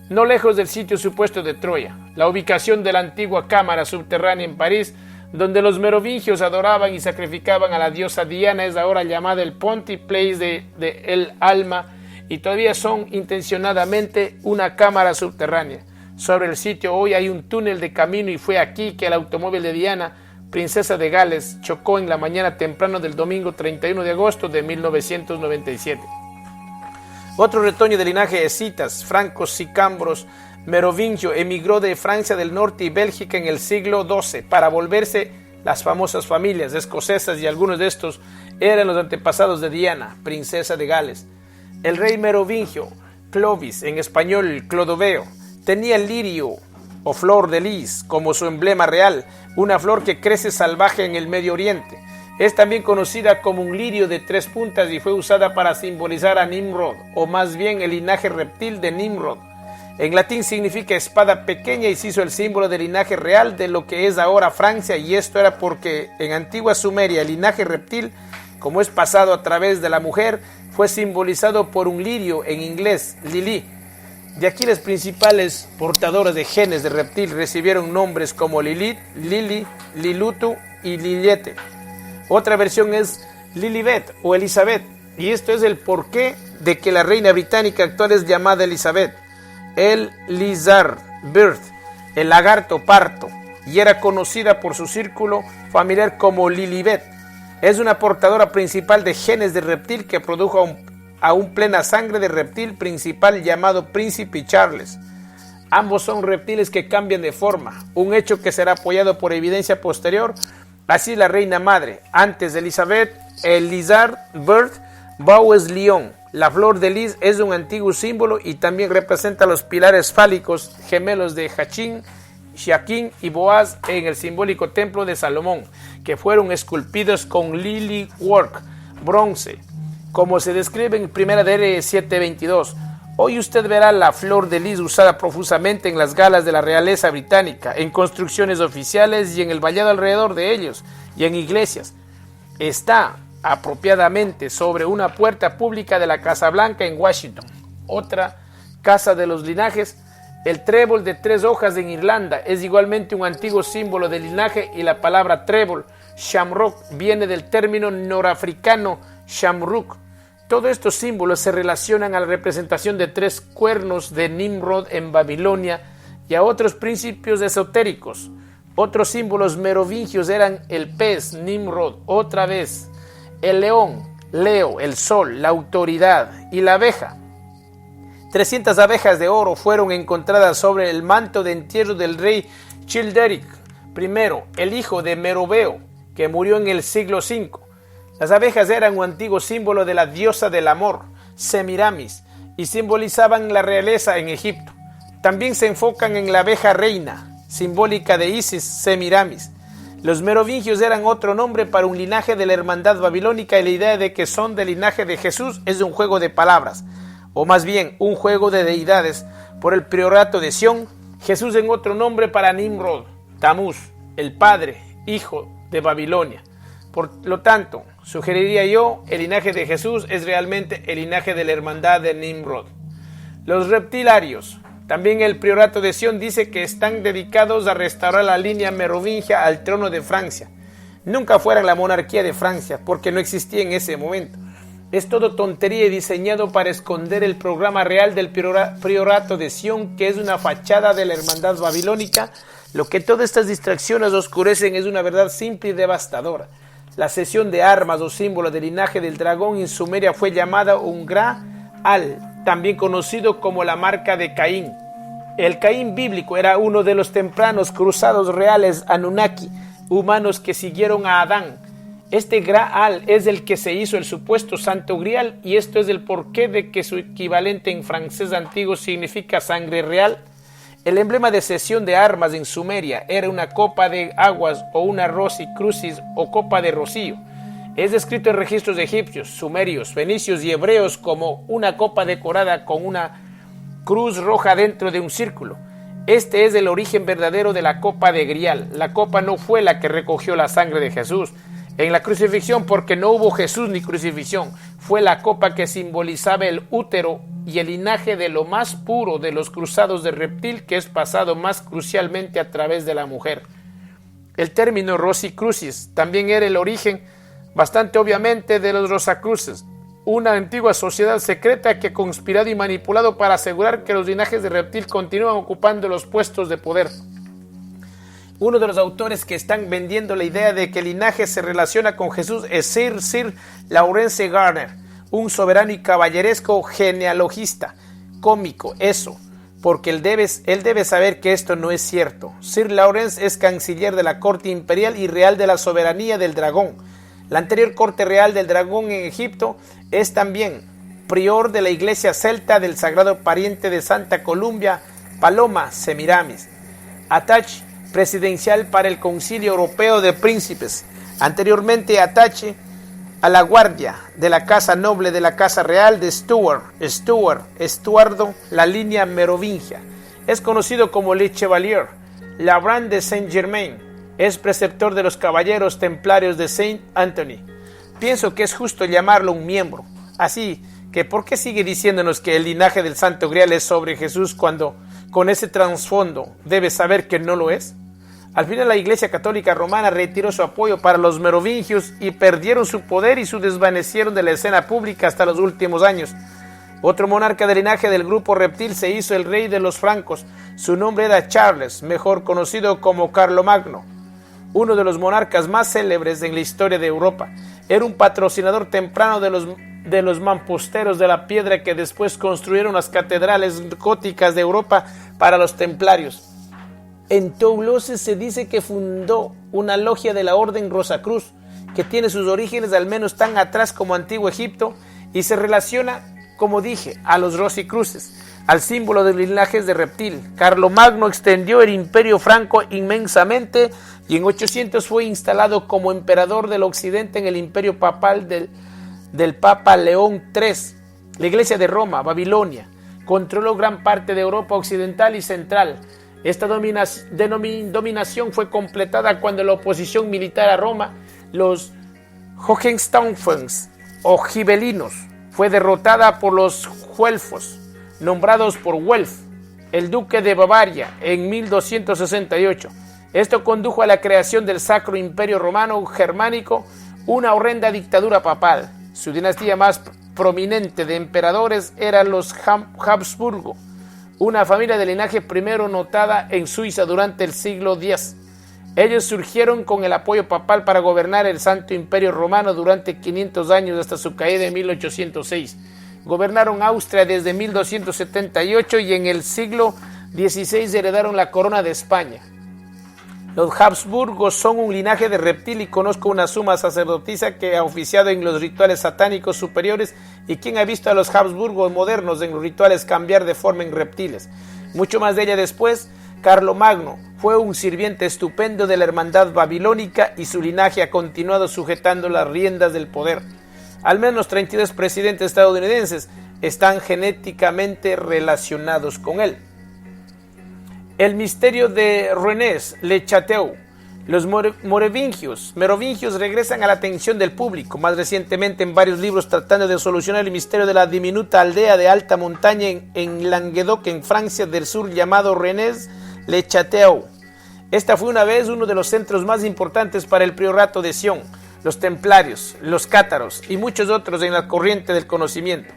no lejos del sitio supuesto de Troya. La ubicación de la antigua cámara subterránea en París, donde los merovingios adoraban y sacrificaban a la diosa Diana, es ahora llamada el Ponty Place de El Alma, y todavía son intencionadamente una cámara subterránea. Sobre el sitio hoy hay un túnel de camino y fue aquí que el automóvil de Diana, princesa de Gales, chocó en la mañana temprano del domingo 31 de agosto de 1997. Otro retoño de linaje escitas, francos, sicambros, merovingio, emigró de Francia del Norte y Bélgica en el siglo XII para volverse las famosas familias escocesas, y algunos de estos eran los antepasados de Diana, princesa de Gales. El rey merovingio, Clovis, en español Clodoveo, tenía el lirio o flor de lis como su emblema real, una flor que crece salvaje en el Medio Oriente. Es también conocida como un lirio de 3 puntas y fue usada para simbolizar a Nimrod, o más bien el linaje reptil de Nimrod. En latín significa espada pequeña y se hizo el símbolo del linaje real de lo que es ahora Francia, y esto era porque en antigua Sumeria el linaje reptil, como es pasado a través de la mujer, fue simbolizado por un lirio, en inglés, lili. De aquí las principales portadoras de genes de reptil recibieron nombres como Lilith, Lili, Lilutu y Liliete. Otra versión es Lilibet o Elizabeth, y esto es el porqué de que la reina británica actual es llamada Elizabeth. El Lizard Birth, el lagarto parto, y era conocida por su círculo familiar como Lilibet. Es una portadora principal de genes de reptil que produjo a un plena sangre de reptil principal llamado Príncipe Charles. Ambos son reptiles que cambian de forma, un hecho que será apoyado por evidencia posterior. Así la reina madre, antes de Elizabeth, el Lizard Bird, Bowes León. La flor de lis es un antiguo símbolo y también representa los pilares fálicos gemelos de Jachín, Shaquín y Boaz en el simbólico templo de Salomón, que fueron esculpidos con lily work, bronce, como se describe en 1 de 7:22. Hoy usted verá la flor de lis usada profusamente en las galas de la realeza británica, en construcciones oficiales y en el vallado alrededor de ellos, y en iglesias. Está apropiadamente sobre una puerta pública de la Casa Blanca en Washington. Otra casa de los linajes, el trébol de 3 hojas en Irlanda, es igualmente un antiguo símbolo de linaje, y la palabra trébol, shamrock, viene del término norafricano shamrock. Todos estos símbolos se relacionan a la representación de 3 cuernos de Nimrod en Babilonia y a otros principios esotéricos. Otros símbolos merovingios eran el pez, Nimrod, otra vez, el león, Leo, el sol, la autoridad y la abeja. 300 abejas de oro fueron encontradas sobre el manto de entierro del rey Childeric I, el hijo de Meroveo, que murió en el siglo V. Las abejas eran un antiguo símbolo de la diosa del amor, Semiramis, y simbolizaban la realeza en Egipto. También se enfocan en la abeja reina, simbólica de Isis, Semiramis. Los merovingios eran otro nombre para un linaje de la hermandad babilónica, y la idea de que son del linaje de Jesús es un juego de palabras, o más bien un juego de deidades. Por el priorato de Sión, Jesús en otro nombre para Nimrod, Tamuz, el padre, hijo de Babilonia. Por lo tanto, sugeriría yo, el linaje de Jesús es realmente el linaje de la hermandad de Nimrod. Los reptilarios. También el priorato de Sión dice que están dedicados a restaurar la línea merovingia al trono de Francia. Nunca fueran la monarquía de Francia, porque no existía en ese momento. Es todo tontería y diseñado para esconder el programa real del priorato de Sión, que es una fachada de la hermandad babilónica. Lo que todas estas distracciones oscurecen es una verdad simple y devastadora. La cesión de armas o símbolo del linaje del dragón en Sumeria fue llamada un Graal, también conocido como la marca de Caín. El Caín bíblico era uno de los tempranos cruzados reales Anunnaki, humanos que siguieron a Adán. Este Graal es el que se hizo el supuesto Santo Grial, y esto es el porqué de que su equivalente en francés antiguo significa sangre real. El emblema de cesión de armas en Sumeria era una copa de aguas o una rosicrucis o copa de rocío. Es descrito en registros egipcios, sumerios, fenicios y hebreos como una copa decorada con una cruz roja dentro de un círculo. Este es el origen verdadero de la copa de Grial. La copa no fue la que recogió la sangre de Jesús en la crucifixión, porque no hubo Jesús ni crucifixión. Fue la copa que simbolizaba el útero y el linaje de lo más puro de los cruzados de reptil, que es pasado más crucialmente a través de la mujer. El término Rosicrucis también era el origen, bastante obviamente, de los Rosacruces, una antigua sociedad secreta que conspirado y manipulado para asegurar que los linajes de reptil continúan ocupando los puestos de poder. Uno de los autores que están vendiendo la idea de que el linaje se relaciona con Jesús es Sir Lawrence Gardner, un soberano y caballeresco genealogista, cómico, eso, porque él debe saber que esto no es cierto. Sir Lawrence es canciller de la corte imperial y real de la soberanía del dragón. La anterior corte real del dragón en Egipto es también prior de la iglesia celta del sagrado pariente de Santa Columbia, Paloma, Semiramis. Attaché presidencial para el Concilio Europeo de Príncipes. Anteriormente attaché a la guardia de la casa noble de la casa real de Estuardo, la línea merovingia. Es conocido como Le Chevalier. Labrand de Saint-Germain es preceptor de los caballeros templarios de Saint Anthony. Pienso que es justo llamarlo un miembro. Así que, ¿por qué sigue diciéndonos que el linaje del Santo Grial es sobre Jesús cuando con ese trasfondo debe saber que no lo es? Al final la Iglesia Católica Romana retiró su apoyo para los merovingios y perdieron su poder y se desvanecieron de la escena pública hasta los últimos años. Otro monarca del linaje del grupo reptil se hizo el rey de los francos. Su nombre era Charles, mejor conocido como Carlomagno, uno de los monarcas más célebres en la historia de Europa. Era un patrocinador temprano de los mamposteros de la piedra que después construyeron las catedrales góticas de Europa para los templarios. En Toulouse se dice que fundó una logia de la Orden Rosacruz, que tiene sus orígenes al menos tan atrás como Antiguo Egipto y se relaciona, como dije, a los Rosicruces, al símbolo de linajes de reptil. Carlomagno extendió el imperio franco inmensamente y en 800 fue instalado como emperador del occidente en el imperio papal del Papa León III. La iglesia de Roma, Babilonia, controló gran parte de Europa occidental y central. Esta dominación fue completada cuando la oposición militar a Roma, los Hohenstaufens o Gibelinos, fue derrotada por los Güelfos, nombrados por Welf, el duque de Bavaria, en 1268. Esto condujo a la creación del Sacro Imperio Romano Germánico, una horrenda dictadura papal. Su dinastía más prominente de emperadores eran los Habsburgo, una familia de linaje primero notada en Suiza durante el siglo X. Ellos surgieron con el apoyo papal para gobernar el Santo Imperio Romano durante 500 años hasta su caída en 1806. Gobernaron Austria desde 1278 y en el siglo XVI heredaron la corona de España. Los Habsburgos son un linaje de reptil y conozco una suma sacerdotisa que ha oficiado en los rituales satánicos superiores y quien ha visto a los Habsburgos modernos en los rituales cambiar de forma en reptiles. Mucho más de ella después, Carlomagno fue un sirviente estupendo de la hermandad babilónica y su linaje ha continuado sujetando las riendas del poder. Al menos 32 presidentes estadounidenses están genéticamente relacionados con él. El misterio de René Le Chateau. Los merovingios regresan a la atención del público, más recientemente en varios libros tratando de solucionar el misterio de la diminuta aldea de alta montaña en Languedoc, en Francia del Sur, llamado René Le Chateau. Esta fue una vez uno de los centros más importantes para el priorato de Sion, los templarios, los cátaros y muchos otros en la corriente del conocimiento.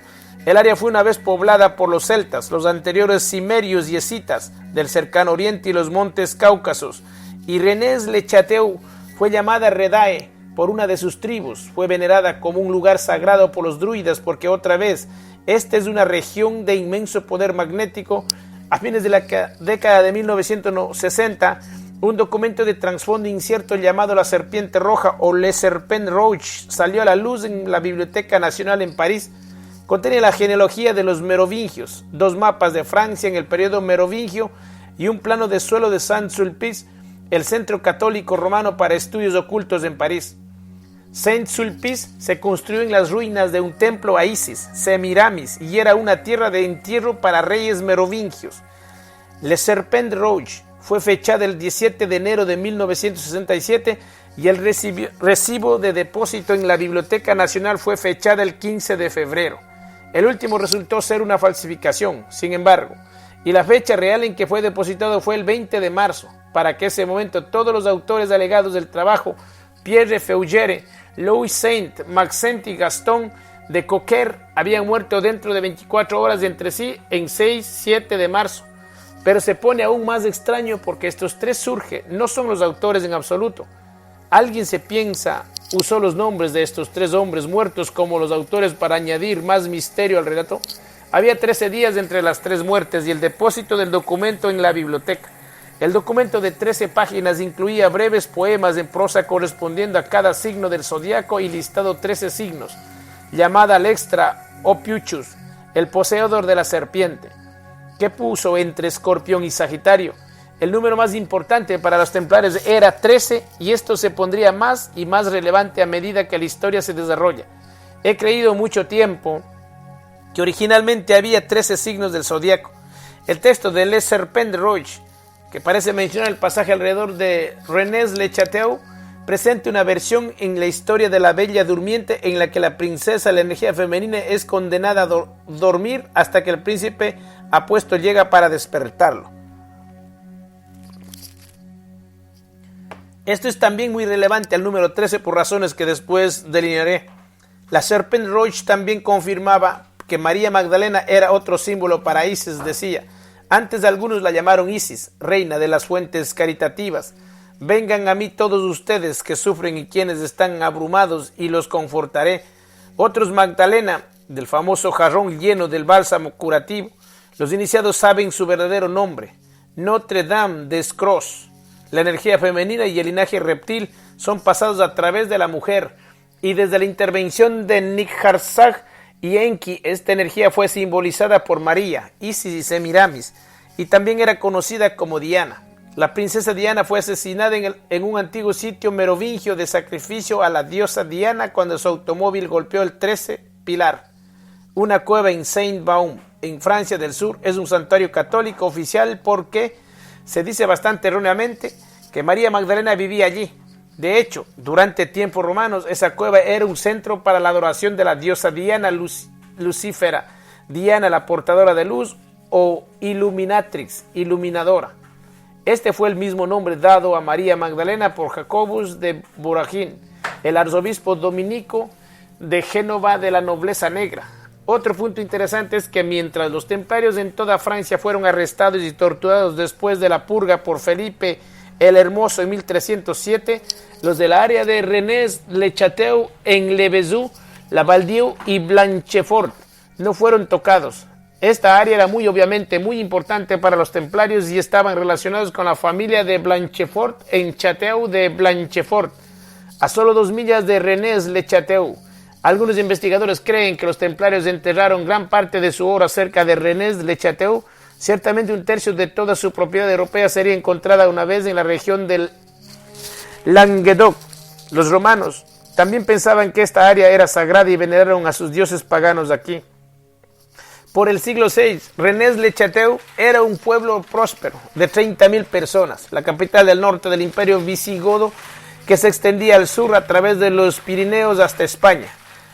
El área fue una vez poblada por los celtas, los anteriores cimerios y escitas del cercano oriente y los montes Cáucasos, y René Le Chateau fue llamada Redae por una de sus tribus. Fue venerada como un lugar sagrado por los druidas porque otra vez, esta es una región de inmenso poder magnético. A fines de la década de 1960, un documento de trasfondo incierto llamado La Serpiente Roja o Le Serpent Rouge salió a la luz en la Biblioteca Nacional en París. Contiene la genealogía de los merovingios, 2 mapas de Francia en el periodo merovingio y un plano de suelo de Saint-Sulpice, el centro católico romano para estudios ocultos en París. Saint-Sulpice se construyó en las ruinas de un templo a Isis, Semiramis, y era una tierra de entierro para reyes merovingios. Le Serpent Rouge fue fechada el 17 de enero de 1967 y el recibo de depósito en la Biblioteca Nacional fue fechada el 15 de febrero. El último resultó ser una falsificación, sin embargo, y la fecha real en que fue depositado fue el 20 de marzo, para que ese momento todos los autores alegados del trabajo, Pierre Feugere, Louis Saint, Maxent y Gaston de Coquer, habían muerto dentro de 24 horas de entre sí en 6-7 de marzo. Pero se pone aún más extraño porque estos 3 surge, no son los autores en absoluto. Alguien se piensa usó los nombres de estos 3 hombres muertos como los autores para añadir más misterio al relato. Había 13 días entre las 3 muertes y el depósito del documento en la biblioteca. El documento de 13 páginas incluía breves poemas en prosa correspondiendo a cada signo del zodiaco y listado 13 signos, llamada al extra Opiuchus, el poseedor de la serpiente, que puso entre Escorpión y Sagitario. El número más importante para los templarios era 13 y esto se pondría más y más relevante a medida que la historia se desarrolla. He creído mucho tiempo que originalmente había 13 signos del zodiaco. El texto de Le Serpent Rouge, que parece mencionar el pasaje alrededor de René Le Chateau, presenta una versión en la historia de la Bella Durmiente en la que la princesa, la energía femenina, es condenada a dormir hasta que el príncipe apuesto llega para despertarlo. Esto es también muy relevante al número 13 por razones que después delinearé. La Serpent Rouge también confirmaba que María Magdalena era otro símbolo para Isis, decía. Antes algunos la llamaron Isis, reina de las fuentes caritativas. Vengan a mí todos ustedes que sufren y quienes están abrumados y los confortaré. Otros Magdalena, del famoso jarrón lleno del bálsamo curativo. Los iniciados saben su verdadero nombre. Notre Dame des Crosses. La energía femenina y el linaje reptil son pasados a través de la mujer y desde la intervención de Nigharsag y Enki, esta energía fue simbolizada por María, Isis y Semiramis y también era conocida como Diana. La princesa Diana fue asesinada en un antiguo sitio merovingio de sacrificio a la diosa Diana cuando su automóvil golpeó el 13 Pilar. Una cueva en Saint-Baume, en Francia del Sur, es un santuario católico oficial porque se dice bastante erróneamente que María Magdalena vivía allí. De hecho, durante tiempos romanos, esa cueva era un centro para la adoración de la diosa Diana Lucífera, Diana la portadora de luz o Illuminatrix, iluminadora. Este fue el mismo nombre dado a María Magdalena por Jacobus de Voragine, el arzobispo dominico de Génova de la nobleza negra. Otro punto interesante es que mientras los templarios en toda Francia fueron arrestados y torturados después de la purga por Felipe el Hermoso en 1307, los de la área de Rennes-le-Château en Le Vesoul, la Valdieu y Blanchefort no fueron tocados. Esta área era obviamente muy importante para los templarios y estaban relacionados con la familia de Blanchefort en Château de Blanchefort, a solo 2 millas de Rennes-le-Château. Algunos investigadores creen que los templarios enterraron gran parte de su oro cerca de Rennes-le-Château. Ciertamente un tercio de toda su propiedad europea sería encontrada una vez en la región del Languedoc. Los romanos también pensaban que esta área era sagrada y veneraron a sus dioses paganos aquí. Por el siglo VI, Rennes-le-Château era un pueblo próspero de 30.000 personas, la capital del norte del imperio visigodo que se extendía al sur a través de los Pirineos hasta España.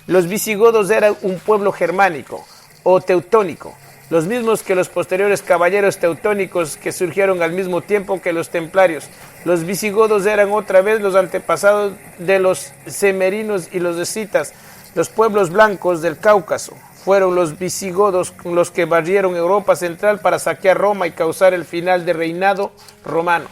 Los visigodos eran un pueblo germánico o teutónico, los mismos que los posteriores caballeros teutónicos que surgieron al mismo tiempo que los templarios. Los visigodos eran otra vez los antepasados de los cemerinos y los escitas. Los pueblos blancos del Cáucaso fueron los visigodos los que barrieron Europa central para saquear Roma y causar el final del reinado romano.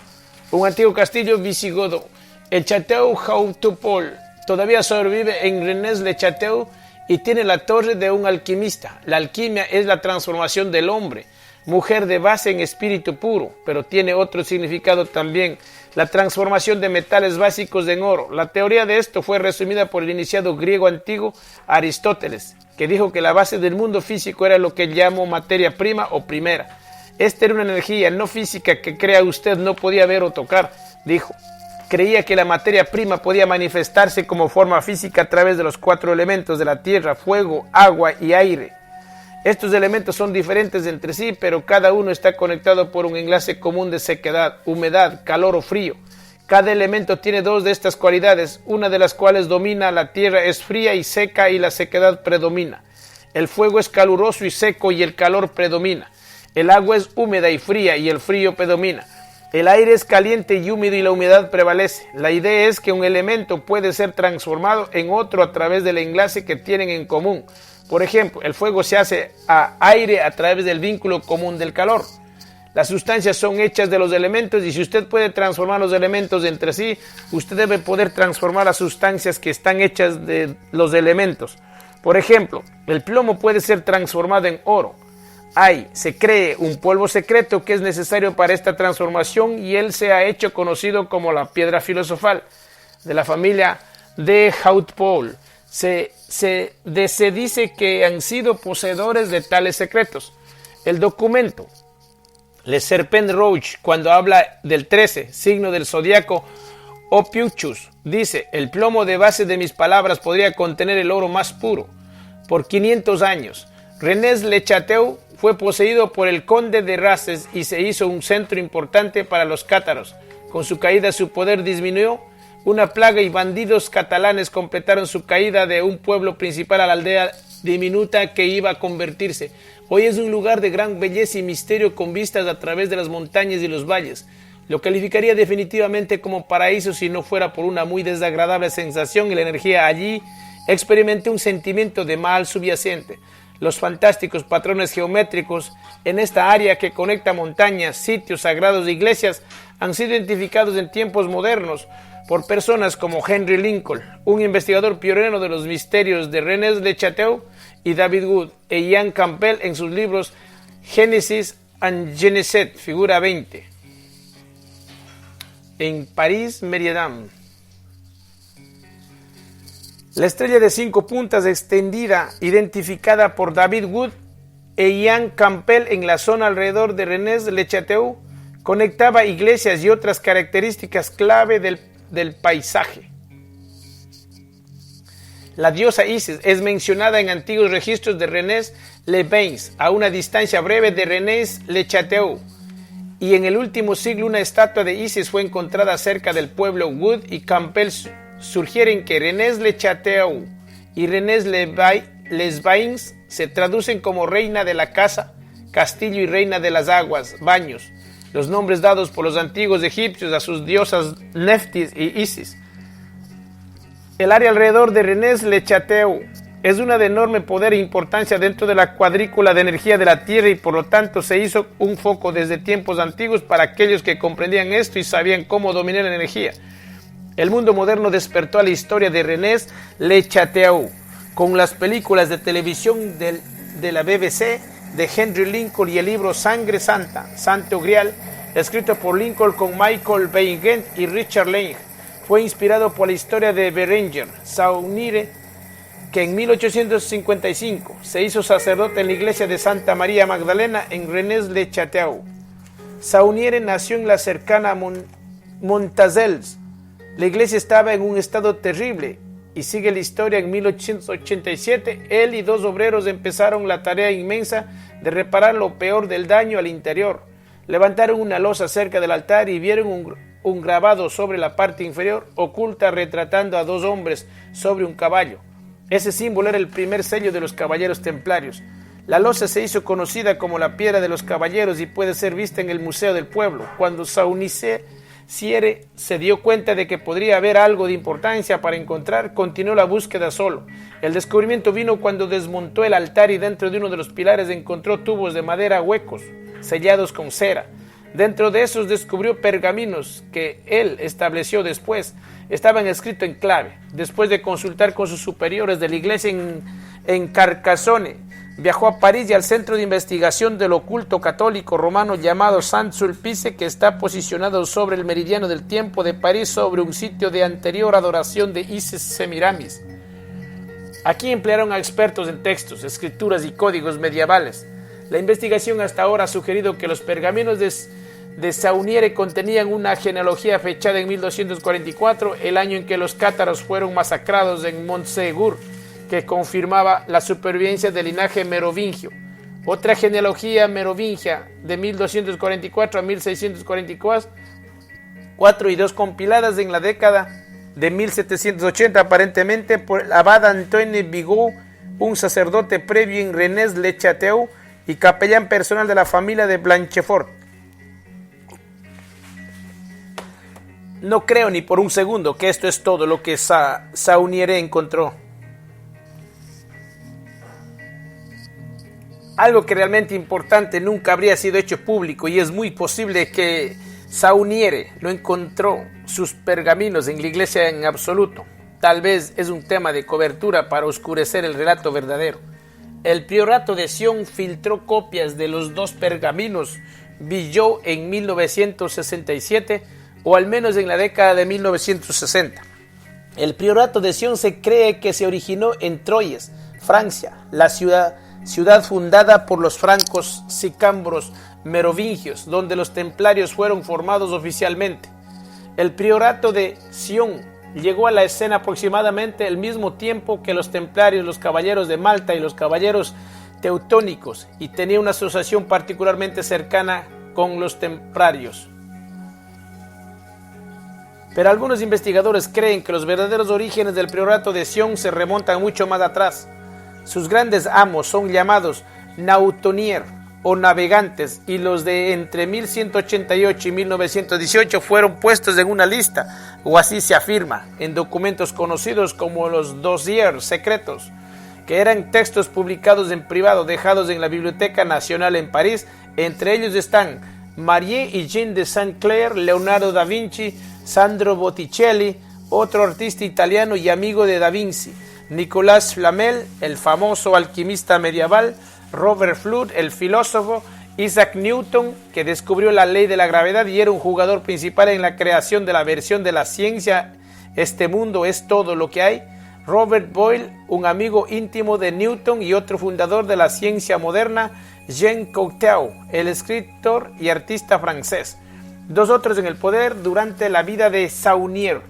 Un antiguo castillo visigodo, el Château Hautupol, todavía sobrevive en Rennes-le-Château y tiene la torre de un alquimista. La alquimia es la transformación del hombre, mujer de base en espíritu puro, pero tiene otro significado también, la transformación de metales básicos en oro. La teoría de esto fue resumida por el iniciado griego antiguo Aristóteles, que dijo que la base del mundo físico era lo que llamó materia prima o primera. Esta era una energía no física que crea usted no podía ver o tocar, dijo. Creía que la materia prima podía manifestarse como forma física a través de los 4 elementos de la tierra, fuego, agua y aire. Estos elementos son diferentes entre sí, pero cada uno está conectado por un enlace común de sequedad, humedad, calor o frío. Cada elemento tiene 2 de estas cualidades, una de las cuales domina. La tierra es fría y seca y la sequedad predomina. El fuego es caluroso y seco y el calor predomina. El agua es húmeda y fría y el frío predomina. El aire es caliente y húmedo y la humedad prevalece. La idea es que un elemento puede ser transformado en otro a través del enlace que tienen en común. Por ejemplo, el fuego se hace a aire a través del vínculo común del calor. Las sustancias son hechas de los elementos y si usted puede transformar los elementos entre sí, usted debe poder transformar las sustancias que están hechas de los elementos. Por ejemplo, el plomo puede ser transformado en oro. Se cree un polvo secreto que es necesario para esta transformación y él se ha hecho conocido como la piedra filosofal de la familia de Hautupol. Se dice que han sido poseedores de tales secretos. El documento Le Serpent Rouge, cuando habla del 13, signo del zodiaco Ophiuchus, dice: el plomo de base de mis palabras podría contener el oro más puro. Por 500 años, Rennes-le-Château fue poseído por el conde de Races y se hizo un centro importante para los cátaros. Con su caída su poder disminuyó. Una plaga y bandidos catalanes completaron su caída de un pueblo principal a la aldea diminuta que iba a convertirse. Hoy es un lugar de gran belleza y misterio con vistas a través de las montañas y los valles. Lo calificaría definitivamente como paraíso si no fuera por una muy desagradable sensación y la energía allí. Experimenté un sentimiento de mal subyacente. Los fantásticos patrones geométricos en esta área que conecta montañas, sitios sagrados e iglesias han sido identificados en tiempos modernos por personas como Henry Lincoln, un investigador pionero de los misterios de Rennes-le-Château, y David Wood e Ian Campbell en sus libros Génesis and Geneset, figura 20. En París, Mériadan. La estrella de 5 puntas extendida, identificada por David Wood e Ian Campbell en la zona alrededor de Rennes-le-Château, conectaba iglesias y otras características clave del paisaje. La diosa Isis es mencionada en antiguos registros de Rennes-les-Bains, a una distancia breve de Rennes-le-Château, y en el último siglo una estatua de Isis fue encontrada cerca del pueblo. Wood y Campbell sugieren que Rennes-le-Château y Rennes-les-Bains se traducen como reina de la casa, castillo y reina de las aguas, baños, los nombres dados por los antiguos egipcios a sus diosas Neftis y Isis. El área alrededor de Rennes-le-Château es una de enorme poder e importancia dentro de la cuadrícula de energía de la Tierra y por lo tanto se hizo un foco desde tiempos antiguos para aquellos que comprendían esto y sabían cómo dominar la energía. El mundo moderno despertó a la historia de René Le Chateau con las películas de televisión de la BBC, de Henry Lincoln y el libro Sangre Santa, Santo Grial, escrito por Lincoln con Michael Weigand y Richard Lange. Fue inspirado por la historia de Berenger Sauniere, que en 1855 se hizo sacerdote en la iglesia de Santa María Magdalena en Rennes-le-Château. Sauniere nació en la cercana Montazels. La iglesia estaba en un estado terrible y sigue la historia. En 1887 él y dos obreros empezaron la tarea inmensa de reparar lo peor del daño al interior. Levantaron una losa cerca del altar y vieron un grabado sobre la parte inferior oculta retratando a dos hombres sobre un caballo. Ese símbolo era el primer sello de los caballeros templarios. La losa se hizo conocida como la piedra de los caballeros y puede ser vista en el Museo del Pueblo. Cuando Sauniere se dio cuenta de que podría haber algo de importancia para encontrar, continuó la búsqueda solo. El descubrimiento vino cuando desmontó el altar y dentro de uno de los pilares encontró tubos de madera huecos, sellados con cera. Dentro de esos descubrió pergaminos que él estableció después. Estaban escritos en clave. Después de consultar con sus superiores de la iglesia en Carcassonne, viajó a París y al centro de investigación del oculto católico romano llamado Saint-Sulpice, que está posicionado sobre el meridiano del tiempo de París, sobre un sitio de anterior adoración de Isis Semiramis. Aquí emplearon a expertos en textos, escrituras y códigos medievales. La investigación hasta ahora ha sugerido que los pergaminos de Sauniere contenían una genealogía fechada en 1244, el año en que los cátaros fueron masacrados en Montségur, que confirmaba la supervivencia del linaje merovingio. Otra genealogía merovingia de 1244 a 1644 y dos compiladas en la década de 1780 aparentemente por el abad Antoine Bigot, un sacerdote previo en Rennes-le-Château y capellán personal de la familia de Blanchefort. No creo ni por un segundo que esto es todo lo que Sauniere encontró. Algo que realmente importante nunca habría sido hecho público y es muy posible que Sauniere no encontró sus pergaminos en la iglesia en absoluto. Tal vez es un tema de cobertura para oscurecer el relato verdadero. El priorato de Sion filtró copias de los dos pergaminos Billot en 1967 o al menos en la década de 1960. El priorato de Sion se cree que se originó en Troyes, Francia, la ciudad fundada por los francos sicambros merovingios, donde los templarios fueron formados oficialmente. El priorato de Sion llegó a la escena aproximadamente al mismo tiempo que los templarios, los caballeros de Malta y los caballeros teutónicos, y tenía una asociación particularmente cercana con los templarios. Pero algunos investigadores creen que los verdaderos orígenes del priorato de Sion se remontan mucho más atrás. Sus grandes amos son llamados nautonier o navegantes, y los de entre 1188 y 1918 fueron puestos en una lista, o así se afirma, en documentos conocidos como los dossiers secretos, que eran textos publicados en privado dejados en la Biblioteca Nacional en París. Entre ellos están Marie y Jean de Saint-Clair, Leonardo da Vinci, Sandro Botticelli, otro artista italiano y amigo de da Vinci, Nicolas Flamel, el famoso alquimista medieval, Robert Fludd, el filósofo, Isaac Newton, que descubrió la ley de la gravedad y era un jugador principal en la creación de la versión de la ciencia "Este mundo es todo lo que hay", Robert Boyle, un amigo íntimo de Newton y otro fundador de la ciencia moderna, Jean Cocteau, el escritor y artista francés. Dos otros en el poder durante la vida de Sauniere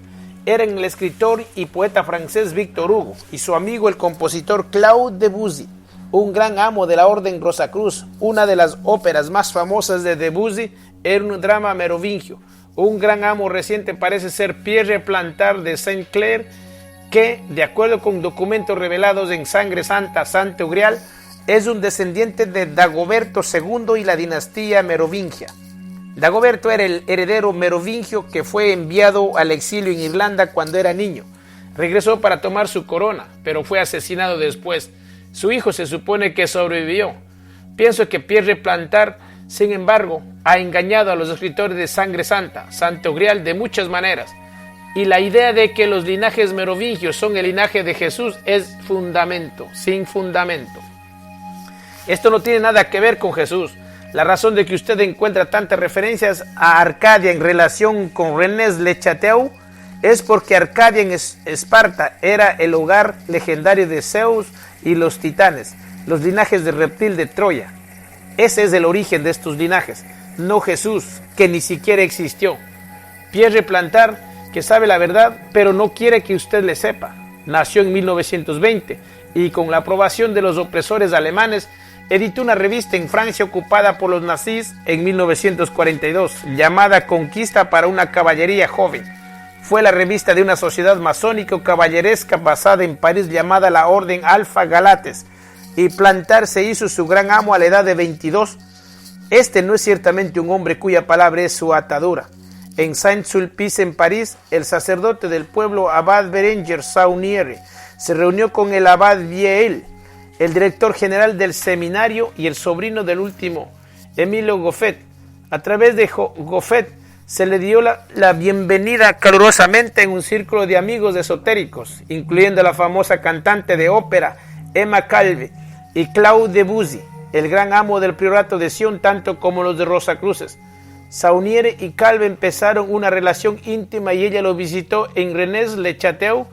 eran el escritor y poeta francés Victor Hugo y su amigo el compositor Claude Debussy, un gran amo de la Orden Rosacruz. Una de las óperas más famosas de Debussy era un drama merovingio. Un gran amo reciente parece ser Pierre Plantard de Saint-Clair, que, de acuerdo con documentos revelados en Sangre Santa, Santo Grial, es un descendiente de Dagoberto II y la dinastía merovingia. Dagoberto era el heredero merovingio que fue enviado al exilio en Irlanda cuando era niño. Regresó para tomar su corona, pero fue asesinado después. Su hijo se supone que sobrevivió. Pienso que Pierre Plantar, sin embargo, ha engañado a los escritores de Sangre Santa, Santo Grial, de muchas maneras. Y la idea de que los linajes merovingios son el linaje de Jesús es sin fundamento. Esto no tiene nada que ver con Jesús. La razón de que usted encuentra tantas referencias a Arcadia en relación con Rennes le Chateau es porque Arcadia en Esparta era el hogar legendario de Zeus y los titanes, los linajes de reptil de Troya. Ese es el origen de estos linajes, no Jesús, que ni siquiera existió. Pierre Plantar, que sabe la verdad, pero no quiere que usted le sepa. Nació en 1920 y con la aprobación de los opresores alemanes, editó una revista en Francia ocupada por los nazis en 1942, llamada Conquista para una caballería joven. Fue la revista de una sociedad masónica o caballeresca basada en París llamada la Orden Alfa Galates, y Plantar se hizo su gran amo a la edad de 22. Este no es ciertamente un hombre cuya palabra es su atadura. En Saint-Sulpice, en París, el sacerdote del pueblo, abad Berenger Sauniere, se reunió con el abad Viel, el director general del seminario y el sobrino del último, Emilio Goffet. A través de Goffet se le dio la bienvenida calurosamente en un círculo de amigos esotéricos, incluyendo a la famosa cantante de ópera Emma Calve y Claude Debussy, el gran amo del priorato de Sion, tanto como los de Rosacruces. Sauniere y Calve empezaron una relación íntima y ella lo visitó en Rennes le Chateau.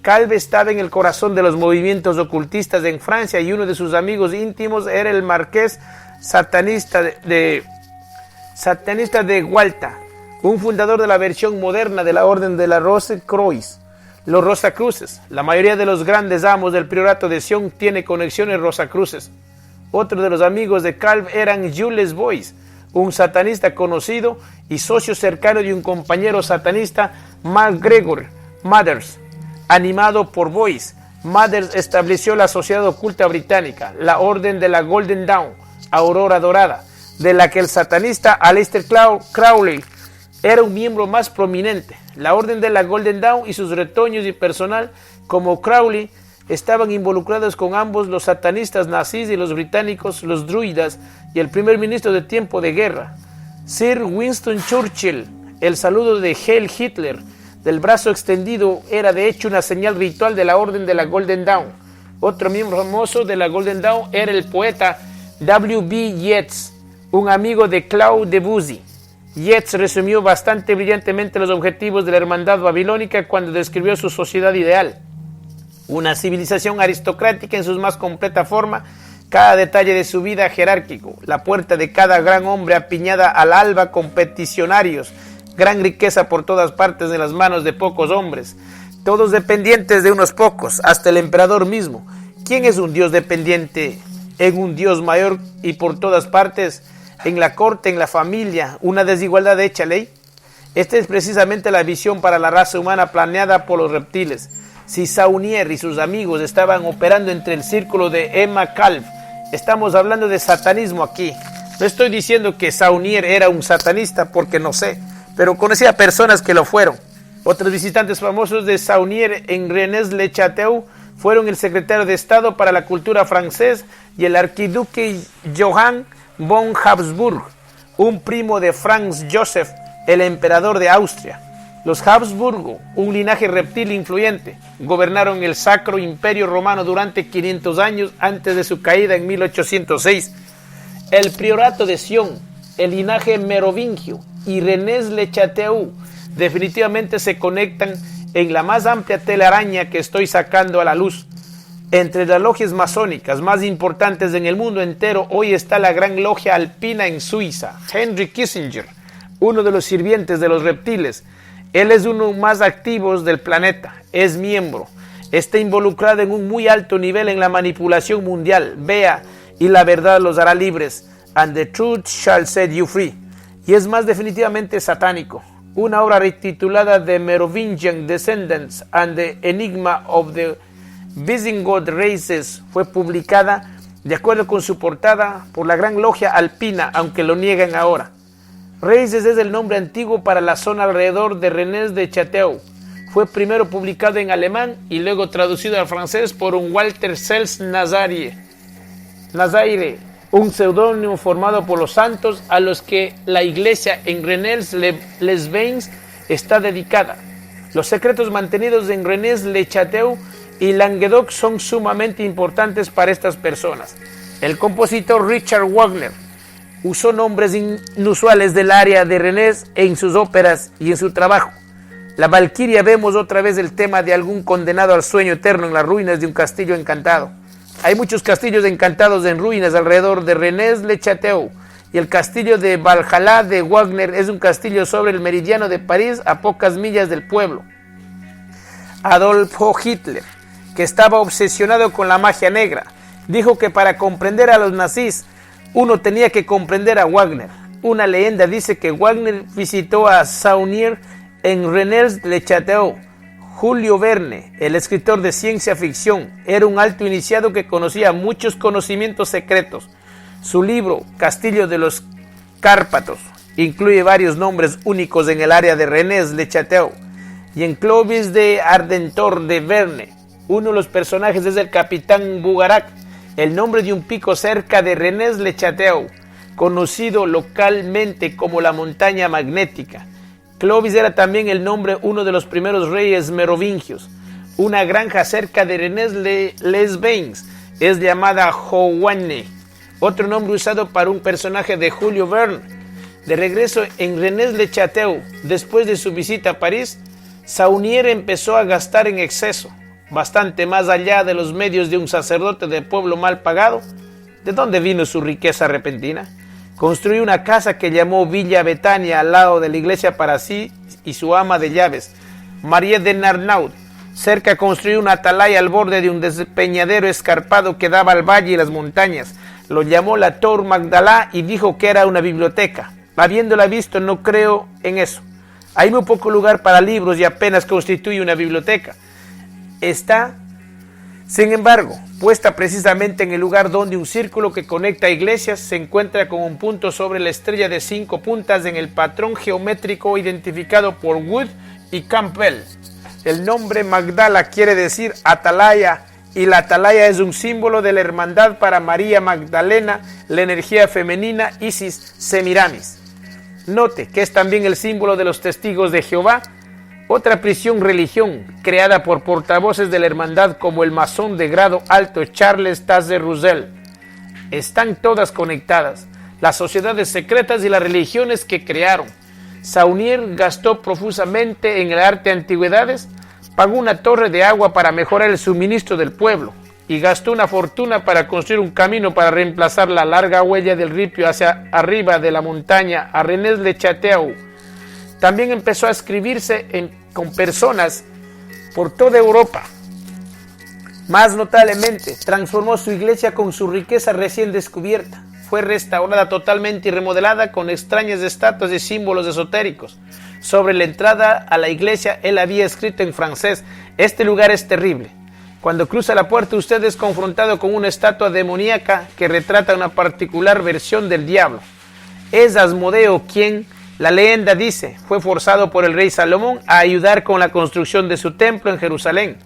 Calve estaba en el corazón de los movimientos ocultistas en Francia y uno de sus amigos íntimos era el marqués satanista de Gualta, un fundador de la versión moderna de la Orden de la Rose-Croix, los Rosacruces. La mayoría de los grandes amos del priorato de Sion tiene conexiones Rosacruces. Otro de los amigos de Calve eran Jules Boyce, un satanista conocido y socio cercano de un compañero satanista, MacGregor Mathers. Animado por Boyce, Mathers estableció la Sociedad Oculta Británica, la Orden de la Golden Dawn, Aurora Dorada, de la que el satanista Aleister Crowley era un miembro más prominente. La Orden de la Golden Dawn y sus retoños y personal como Crowley estaban involucrados con ambos los satanistas nazis y los británicos, los druidas y el primer ministro de tiempo de guerra, Sir Winston Churchill. El saludo de Heil Hitler del brazo extendido era de hecho una señal ritual de la Orden de la Golden Dawn. Otro miembro famoso de la Golden Dawn era el poeta W.B. Yeats, un amigo de Claude Debussy. Yeats resumió bastante brillantemente los objetivos de la hermandad babilónica cuando describió su sociedad ideal: una civilización aristocrática en su más completa forma, cada detalle de su vida jerárquico, la puerta de cada gran hombre apiñada al alba con peticionarios, gran riqueza por todas partes de las manos de pocos hombres, todos dependientes de unos pocos, hasta el emperador mismo. ¿Quién es un dios dependiente en un dios mayor y por todas partes, en la corte, en la familia, una desigualdad hecha ley? Esta es precisamente la visión para la raza humana planeada por los reptiles. Si Saunier y sus amigos estaban operando entre el círculo de Emma Calve, estamos hablando de satanismo aquí. No estoy diciendo que Saunier era un satanista porque no sé, pero conocía personas que lo fueron. Otros visitantes famosos de Saunier en Rennes le Chateau fueron el secretario de Estado para la Cultura francés y el archiduque Johann von Habsburg, un primo de Franz Joseph, el emperador de Austria. Los Habsburgo, un linaje reptil influyente, gobernaron el Sacro Imperio Romano durante 500 años antes de su caída en 1806. El priorato de Sion, el linaje merovingio y Rennes le Chateau definitivamente se conectan en la más amplia telaraña que estoy sacando a la luz. Entre las logias masónicas más importantes en el mundo entero hoy está la Gran Logia Alpina en Suiza. Henry Kissinger, uno de los sirvientes de los reptiles, él es uno de los más activos del planeta, es miembro, está involucrado en un muy alto nivel en la manipulación mundial. Vea, y la verdad los hará libres, and the truth shall set you free. Y es más definitivamente satánico. Una obra retitulada The Merovingian Descendants and the Enigma of the Visigoth Races fue publicada, de acuerdo con su portada, por la Gran Logia Alpina, aunque lo niegan ahora. Races es el nombre antiguo para la zona alrededor de Rennes de Chateau. Fue primero publicado en alemán y luego traducido al francés por un Walter Cels Nazaire, un seudónimo formado por los santos a los que la iglesia en Rennes-les-Bains está dedicada. Los secretos mantenidos en Rennes-le-Château y Languedoc son sumamente importantes para estas personas. El compositor Richard Wagner usó nombres inusuales del área de Rennes en sus óperas y en su trabajo. La Valquiria vemos otra vez el tema de algún condenado al sueño eterno en las ruinas de un castillo encantado. Hay muchos castillos encantados en ruinas alrededor de Rennes-le-Château, y el castillo de Valhalla de Wagner es un castillo sobre el meridiano de París a pocas millas del pueblo. Adolfo Hitler, que estaba obsesionado con la magia negra, dijo que para comprender a los nazis uno tenía que comprender a Wagner. Una leyenda dice que Wagner visitó a Saunier en Rennes-le-Château. Julio Verne, el escritor de ciencia ficción, era un alto iniciado que conocía muchos conocimientos secretos. Su libro, Castillo de los Cárpatos, incluye varios nombres únicos en el área de Rennes-le-Château. Y en Clovis de Ardentor de Verne, uno de los personajes es el capitán Bugarac, el nombre de un pico cerca de Rennes-le-Château, conocido localmente como la montaña magnética. Clovis era también el nombre de uno de los primeros reyes merovingios. Una granja cerca de Rennes-les-Bains es llamada Jouanne, otro nombre usado para un personaje de Julio Verne. De regreso en Rennes-le-Château, después de su visita a París, Saunier empezó a gastar en exceso, bastante más allá de los medios de un sacerdote de pueblo mal pagado. ¿De dónde vino su riqueza repentina? Construyó una casa que llamó Villa Betania al lado de la iglesia para sí y su ama de llaves, Marie de Narnaud. Cerca construyó una atalaya al borde de un despeñadero escarpado que daba al valle y las montañas. Lo llamó la Tour Magdala y dijo que era una biblioteca. Habiéndola visto, no creo en eso. Hay muy poco lugar para libros y apenas constituye una biblioteca. Está, sin embargo, puesta precisamente en el lugar donde un círculo que conecta iglesias se encuentra con un punto sobre la estrella de 5 puntas en el patrón geométrico identificado por Wood y Campbell. El nombre Magdala quiere decir atalaya, y la atalaya es un símbolo de la hermandad para María Magdalena, la energía femenina Isis Semiramis. Note que es también el símbolo de los testigos de Jehová, otra prisión religión creada por portavoces de la hermandad como el masón de grado alto Charles Taze Russell. Están todas conectadas, las sociedades secretas y las religiones que crearon. Saunier gastó profusamente en el arte de antigüedades, pagó una torre de agua para mejorar el suministro del pueblo y gastó una fortuna para construir un camino para reemplazar la larga huella del ripio hacia arriba de la montaña a Rennes-le-Château. También empezó a escribirse con personas por toda Europa. Más notablemente, transformó su iglesia con su riqueza recién descubierta. Fue restaurada totalmente y remodelada con extrañas estatuas y símbolos esotéricos. Sobre la entrada a la iglesia, él había escrito en francés: "Este lugar es terrible. Cuando cruza la puerta, usted es confrontado con una estatua demoníaca que retrata una particular versión del diablo. Es Asmodeo quien, la leyenda dice, fue forzado por el rey Salomón a ayudar con la construcción de su templo en Jerusalén.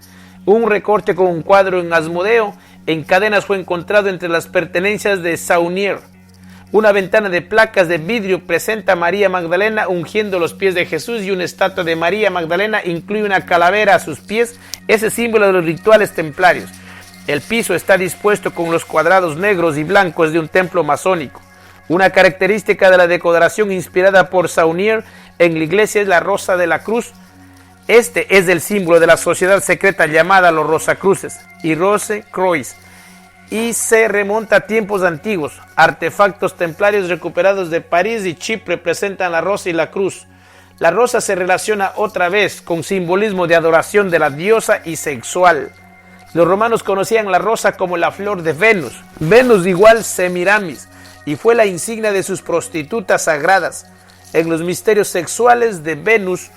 Un recorte con un cuadro en Asmodeo en cadenas fue encontrado entre las pertenencias de Saunier. Una ventana de placas de vidrio presenta a María Magdalena ungiendo los pies de Jesús y una estatua de María Magdalena incluye una calavera a sus pies, ese símbolo de los rituales templarios. El piso está dispuesto con los cuadrados negros y blancos de un templo masónico. Una característica de la decoración inspirada por Saunier en la iglesia es la rosa de la cruz. Este es el símbolo de la sociedad secreta llamada los Rosacruces y Rose Croix, y se remonta a tiempos antiguos. Artefactos templarios recuperados de París y Chipre presentan la rosa y la cruz. La rosa se relaciona otra vez con simbolismo de adoración de la diosa y sexual. Los romanos conocían la rosa como la flor de Venus, Venus igual Semiramis, y fue la insignia de sus prostitutas sagradas. En los misterios sexuales de Venus,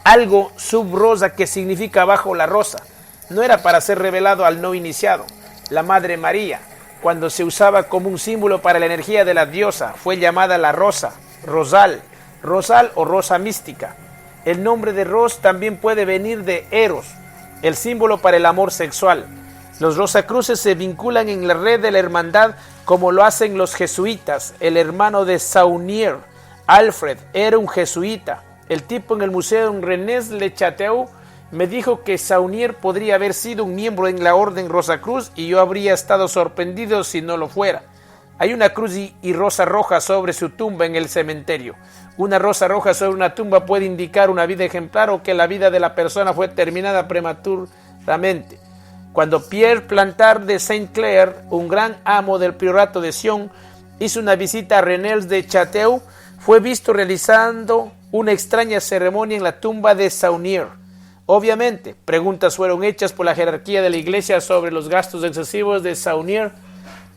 algo sub-rosa que significa bajo la rosa, no era para ser revelado al no iniciado. La Madre María, cuando se usaba como un símbolo para la energía de la diosa, fue llamada la rosa, rosal o rosa mística. El nombre de Ros también puede venir de Eros, el símbolo para el amor sexual. Los Rosacruces se vinculan en la red de la hermandad como lo hacen los jesuitas. El hermano de Saunier, Alfred, era un jesuita. El tipo en el museo en Rennes-le-Château me dijo que Saunier podría haber sido un miembro en la orden Rosacruz y yo habría estado sorprendido si no lo fuera. Hay una cruz y rosa roja sobre su tumba en el cementerio. Una rosa roja sobre una tumba puede indicar una vida ejemplar o que la vida de la persona fue terminada prematuramente. Cuando Pierre Plantard de Saint-Clair, un gran amo del priorato de Sion, hizo una visita a Rennes-le-Château, fue visto realizando una extraña ceremonia en la tumba de Saunier. Obviamente, preguntas fueron hechas por la jerarquía de la iglesia sobre los gastos excesivos de Saunier,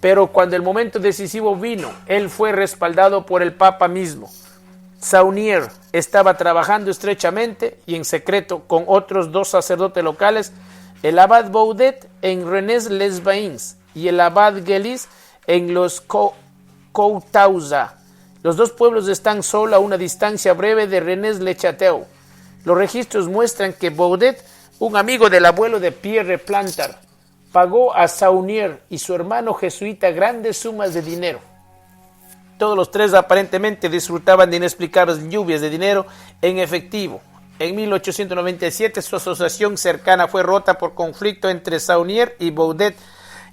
pero cuando el momento decisivo vino, él fue respaldado por el Papa mismo. Saunier estaba trabajando estrechamente y en secreto con otros 2 sacerdotes locales, el abad Baudet en Rennes-les-Bains y el abad Gelis en los Coutauza. Los 2 pueblos están solo a una distancia breve de Rennes-le-Château. Los registros muestran que Baudet, un amigo del abuelo de Pierre Plantard, pagó a Saunier y su hermano jesuita grandes sumas de dinero. Todos los 3 aparentemente disfrutaban de inexplicables lluvias de dinero en efectivo. En 1897 su asociación cercana fue rota por conflicto entre Saunier y Baudet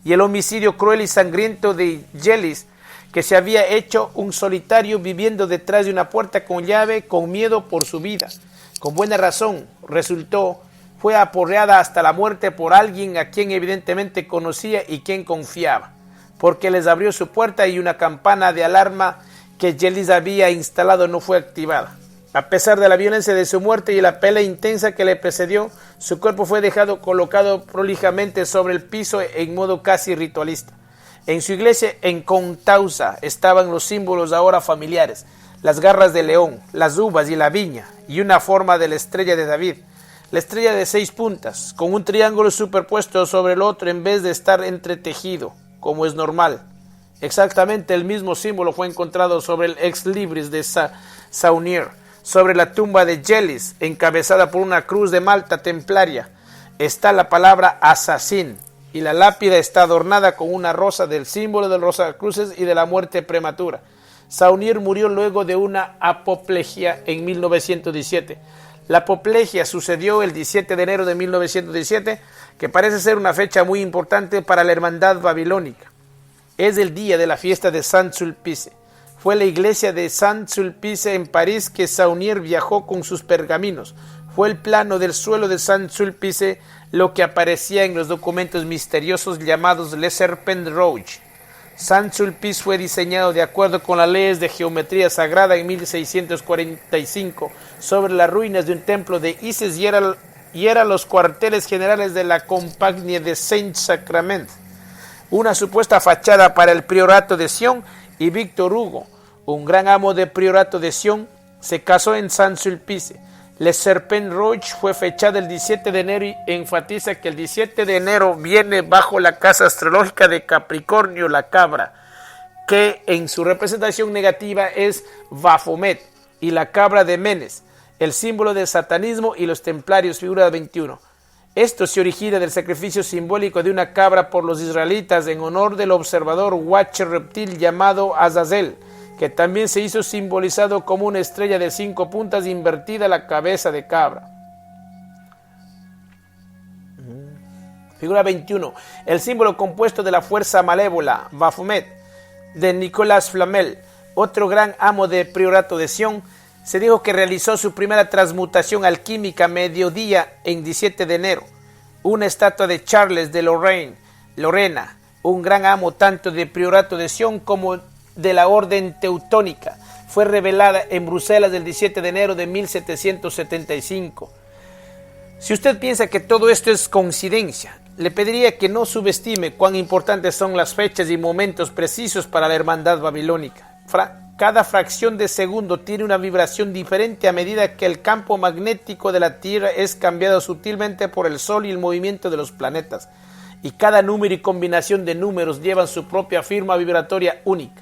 y el homicidio cruel y sangriento de Gelis, que se había hecho un solitario viviendo detrás de una puerta con llave con miedo por su vida. Con buena razón, fue aporreada hasta la muerte por alguien a quien evidentemente conocía y quien confiaba, porque les abrió su puerta y una campana de alarma que Gelis había instalado no fue activada. A pesar de la violencia de su muerte y la pelea intensa que le precedió, su cuerpo fue dejado colocado prolijamente sobre el piso en modo casi ritualista. En su iglesia en Contauza estaban los símbolos ahora familiares, las garras de león, las uvas y la viña, y una forma de la estrella de David, la estrella de 6 puntas, con un triángulo superpuesto sobre el otro en vez de estar entretejido, como es normal. Exactamente el mismo símbolo fue encontrado sobre el ex libris de Saunier, sobre la tumba de Gelis, encabezada por una cruz de Malta templaria, está la palabra asesín, y la lápida está adornada con una rosa del símbolo de los Rosacruces y de la muerte prematura. Saunier murió luego de una apoplejía en 1917. La apoplejía sucedió el 17 de enero de 1917, que parece ser una fecha muy importante para la hermandad babilónica. Es el día de la fiesta de Saint-Sulpice. Fue la iglesia de Saint-Sulpice en París que Saunier viajó con sus pergaminos. Fue el plano del suelo de Saint-Sulpice lo que aparecía en los documentos misteriosos llamados Les Serpents Rouges. Saint-Sulpice fue diseñado de acuerdo con las leyes de geometría sagrada en 1645 sobre las ruinas de un templo de Isis y era los cuarteles generales de la Compagnie de Saint-Sacrament, una supuesta fachada para el priorato de Sion, y Victor Hugo, un gran amo del priorato de Sion, se casó en Saint-Sulpice. Les Serpents Rouges fue fechada el 17 de enero y enfatiza que el 17 de enero viene bajo la casa astrológica de Capricornio, la cabra, que en su representación negativa es Baphomet, y la cabra de Menes, el símbolo del satanismo, y los templarios, figura 21. Esto se origina del sacrificio simbólico de una cabra por los israelitas en honor del observador Watcher reptil llamado Azazel, que también se hizo simbolizado como una estrella de 5 puntas invertida a la cabeza de cabra. Figura 21. El símbolo compuesto de la fuerza malévola, Baphomet, de Nicolas Flamel, otro gran amo del priorato de Sion. Se dijo que realizó su primera transmutación alquímica a mediodía en 17 de enero. Una estatua de Charles de Lorena, un gran amo tanto del priorato de Sion como de la orden teutónica, fue revelada en Bruselas el 17 de enero de 1775. Si usted piensa que todo esto es coincidencia, le pediría que no subestime cuán importantes son las fechas y momentos precisos para la hermandad babilónica. Cada fracción de segundo tiene una vibración diferente a medida que el campo magnético de la Tierra es cambiado sutilmente por el Sol y el movimiento de los planetas, y cada número y combinación de números llevan su propia firma vibratoria única.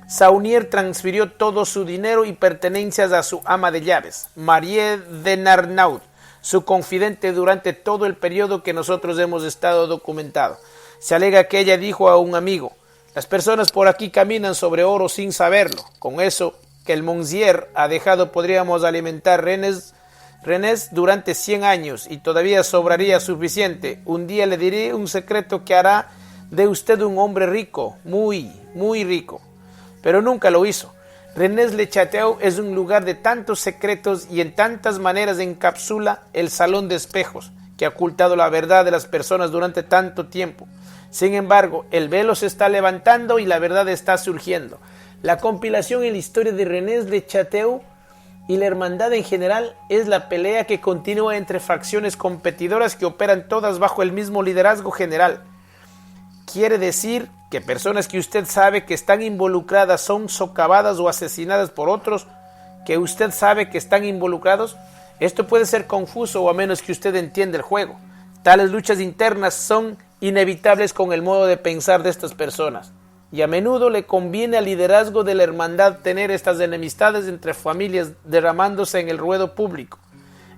Saunier transfirió todo su dinero y pertenencias a su ama de llaves, Marie de Narnaud, su confidente durante todo el periodo que nosotros hemos estado documentado. Se alega que ella dijo a un amigo: las personas por aquí caminan sobre oro sin saberlo. Con eso que el Monsieur ha dejado podríamos alimentar Rennes durante 100 años y todavía sobraría suficiente. Un día le diré un secreto que hará de usted un hombre rico, muy, muy rico. Pero nunca lo hizo. Rennes-le-Château es un lugar de tantos secretos y en tantas maneras encapsula el salón de espejos que ha ocultado la verdad de las personas durante tanto tiempo. Sin embargo, el velo se está levantando y la verdad está surgiendo. La compilación en la historia de Rennes-le-Château y la hermandad en general es la pelea que continúa entre facciones competidoras que operan todas bajo el mismo liderazgo general. Quiere decir que personas que usted sabe que están involucradas son socavadas o asesinadas por otros que usted sabe que están involucrados. Esto puede ser confuso o a menos que usted entienda el juego. Tales luchas internas son inevitables con el modo de pensar de estas personas. Y a menudo le conviene al liderazgo de la hermandad tener estas enemistades entre familias derramándose en el ruedo público.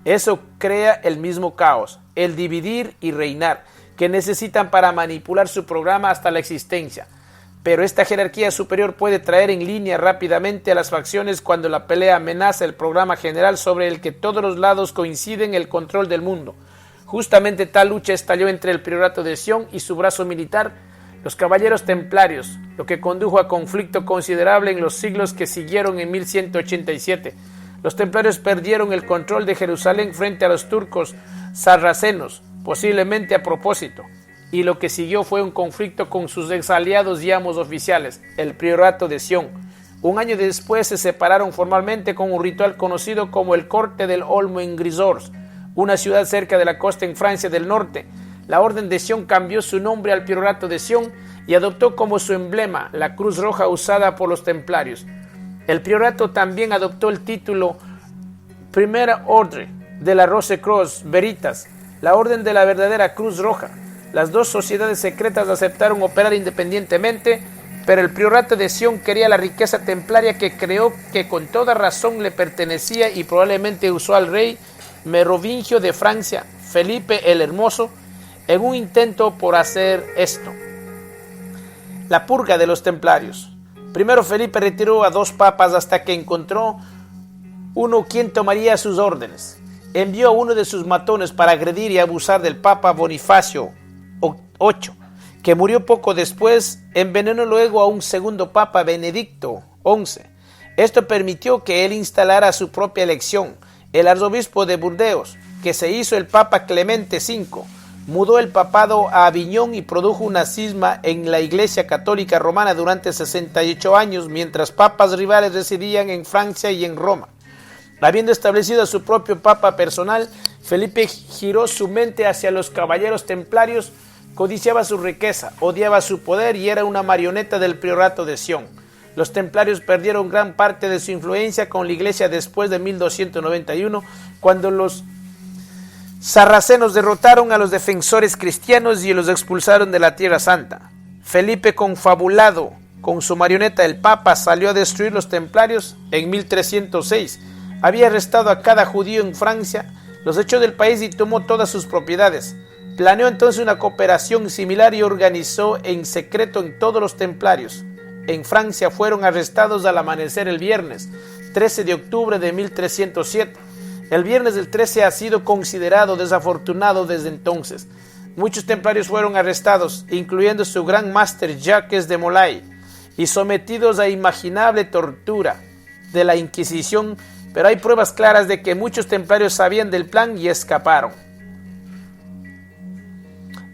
Eso crea el mismo caos, el dividir y reinar, que necesitan para manipular su programa hasta la existencia. Pero esta jerarquía superior puede traer en línea rápidamente a las facciones cuando la pelea amenaza el programa general sobre el que todos los lados coinciden el control del mundo. Justamente tal lucha estalló entre el Priorato de Sion y su brazo militar, los Caballeros Templarios, lo que condujo a conflicto considerable en los siglos que siguieron en 1187. Los templarios perdieron el control de Jerusalén frente a los turcos sarracenos, posiblemente a propósito, y lo que siguió fue un conflicto con sus exaliados y amos oficiales, el Priorato de Sion. Un año después se separaron formalmente con un ritual conocido como el Corte del Olmo en Grisors, una ciudad cerca de la costa en Francia del Norte. La Orden de Sion cambió su nombre al Priorato de Sion y adoptó como su emblema la cruz roja usada por los templarios. El Priorato también adoptó el título Primera Ordre de la Rose Cross Veritas, la Orden de la Verdadera Cruz Roja. Las dos sociedades secretas aceptaron operar independientemente, pero el Priorato de Sion quería la riqueza templaria que creó que con toda razón le pertenecía y probablemente usó al rey merovingio de Francia, Felipe el Hermoso, en un intento por hacer esto. La purga de los templarios. Primero Felipe retiró a 2 papas hasta que encontró uno quien tomaría sus órdenes. Envió a uno de sus matones para agredir y abusar del papa Bonifacio VIII, que murió poco después. Envenenó luego a un segundo papa, Benedicto XI. Esto permitió que él instalara su propia elección, el arzobispo de Burdeos, que se hizo el papa Clemente V. Mudó el papado a Aviñón y produjo una cisma en la Iglesia Católica Romana durante 68 años, mientras papas rivales residían en Francia y en Roma. Habiendo establecido a su propio papa personal, Felipe giró su mente hacia los caballeros templarios, codiciaba su riqueza, odiaba su poder y era una marioneta del Priorato de Sion. Los templarios perdieron gran parte de su influencia con la iglesia después de 1291, cuando los sarracenos derrotaron a los defensores cristianos y los expulsaron de la Tierra Santa. Felipe, confabulado con su marioneta el Papa, salió a destruir los templarios en 1306. Había arrestado a cada judío en Francia, los echó del país y tomó todas sus propiedades. Planeó entonces una cooperación similar y organizó en secreto en todos los templarios. En Francia fueron arrestados al amanecer el viernes 13 de octubre de 1307. El viernes del 13 ha sido considerado desafortunado desde entonces. Muchos templarios fueron arrestados, incluyendo su gran máster Jacques de Molay, y sometidos a inimaginable tortura de la Inquisición, pero hay pruebas claras de que muchos templarios sabían del plan y escaparon.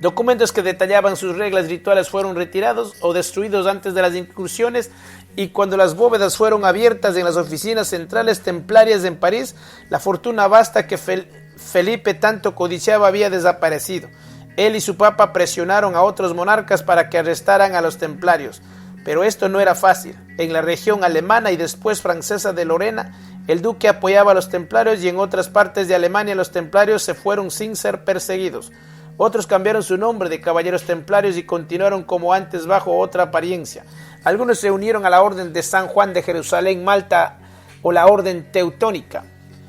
Documentos que detallaban sus reglas rituales fueron retirados o destruidos antes de las incursiones, y cuando las bóvedas fueron abiertas en las oficinas centrales templarias en París, la fortuna vasta que Felipe tanto codiciaba había desaparecido. Él y su papa presionaron a otros monarcas para que arrestaran a los templarios, pero esto no era fácil. En la región alemana y después francesa de Lorena, el duque apoyaba a los templarios y en otras partes de Alemania los templarios se fueron sin ser perseguidos. Otros cambiaron su nombre de caballeros templarios y continuaron como antes bajo otra apariencia. Algunos se unieron a la Orden de San Juan de Jerusalén, Malta o la Orden Teutónica.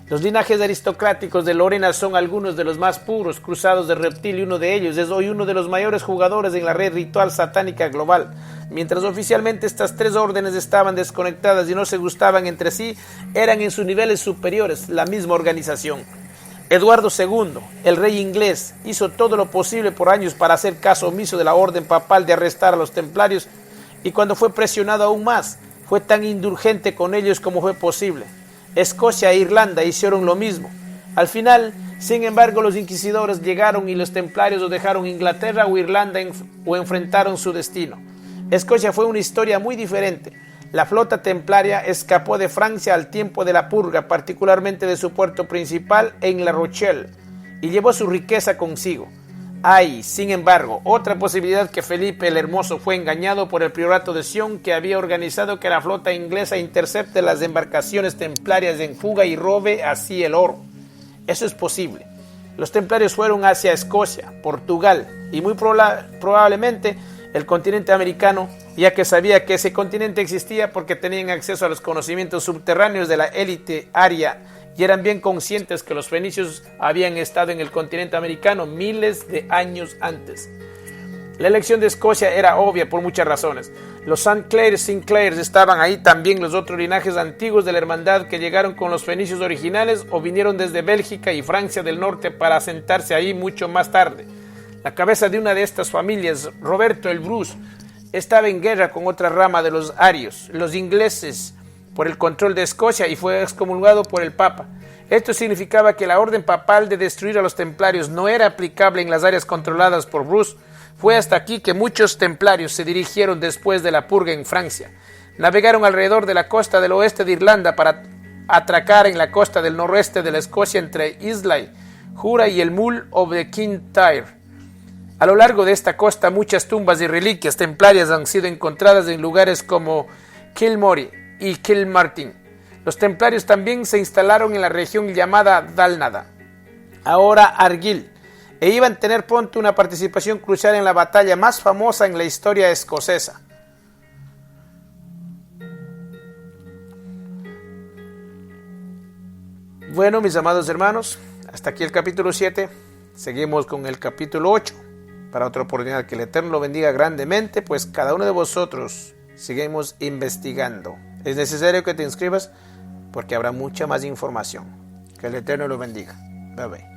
Los linajes aristocráticos de Lorena son algunos de los más puros, cruzados de reptil, y uno de ellos es hoy uno de los mayores jugadores en la red ritual satánica global. Mientras oficialmente estas tres órdenes estaban desconectadas y no se gustaban entre sí, eran en sus niveles superiores la misma organización. Eduardo II, el rey inglés, hizo todo lo posible por años para hacer caso omiso de la orden papal de arrestar a los templarios, y cuando fue presionado aún más, fue tan indulgente con ellos como fue posible. Escocia e Irlanda hicieron lo mismo. Al final, sin embargo, los inquisidores llegaron y los templarios o dejaron Inglaterra o Irlanda o enfrentaron su destino. Escocia fue una historia muy diferente. La flota templaria escapó de Francia al tiempo de la purga, particularmente de su puerto principal en La Rochelle, y llevó su riqueza consigo. Hay, sin embargo, otra posibilidad: que Felipe el Hermoso fue engañado por el priorato de Sion, que había organizado que la flota inglesa intercepte las embarcaciones templarias en fuga y robe así el oro. Eso es posible. Los templarios fueron hacia Escocia, Portugal y muy probablemente el continente americano, ya que sabía que ese continente existía porque tenían acceso a los conocimientos subterráneos de la élite aria y eran bien conscientes que los fenicios habían estado en el continente americano miles de años antes. La elección de Escocia era obvia por muchas razones. Los Sinclairs estaban ahí, también los otros linajes antiguos de la hermandad que llegaron con los fenicios originales o vinieron desde Bélgica y Francia del Norte para asentarse ahí mucho más tarde. La cabeza de una de estas familias, Roberto el Bruce, estaba en guerra con otra rama de los arios, los ingleses, por el control de Escocia, y fue excomulgado por el Papa. Esto significaba que la orden papal de destruir a los templarios no era aplicable en las áreas controladas por Bruce. Fue hasta aquí que muchos templarios se dirigieron después de la purga en Francia. Navegaron alrededor de la costa del oeste de Irlanda para atracar en la costa del noroeste de la Escocia entre Islay, Jura y el Mull of the Kintyre. A lo largo de esta costa muchas tumbas y reliquias templarias han sido encontradas en lugares como Kilmory y Kilmartin. Los templarios también se instalaron en la región llamada Dalnada, ahora Argyll, e iban a tener pronto una participación crucial en la batalla más famosa en la historia escocesa. Bueno, mis amados hermanos, hasta aquí el capítulo 7. Seguimos con el capítulo 8 para otra oportunidad. Que el Eterno lo bendiga grandemente, pues cada uno de vosotros seguimos investigando. Es necesario que te inscribas porque habrá mucha más información. Que el Eterno lo bendiga. Bye bye.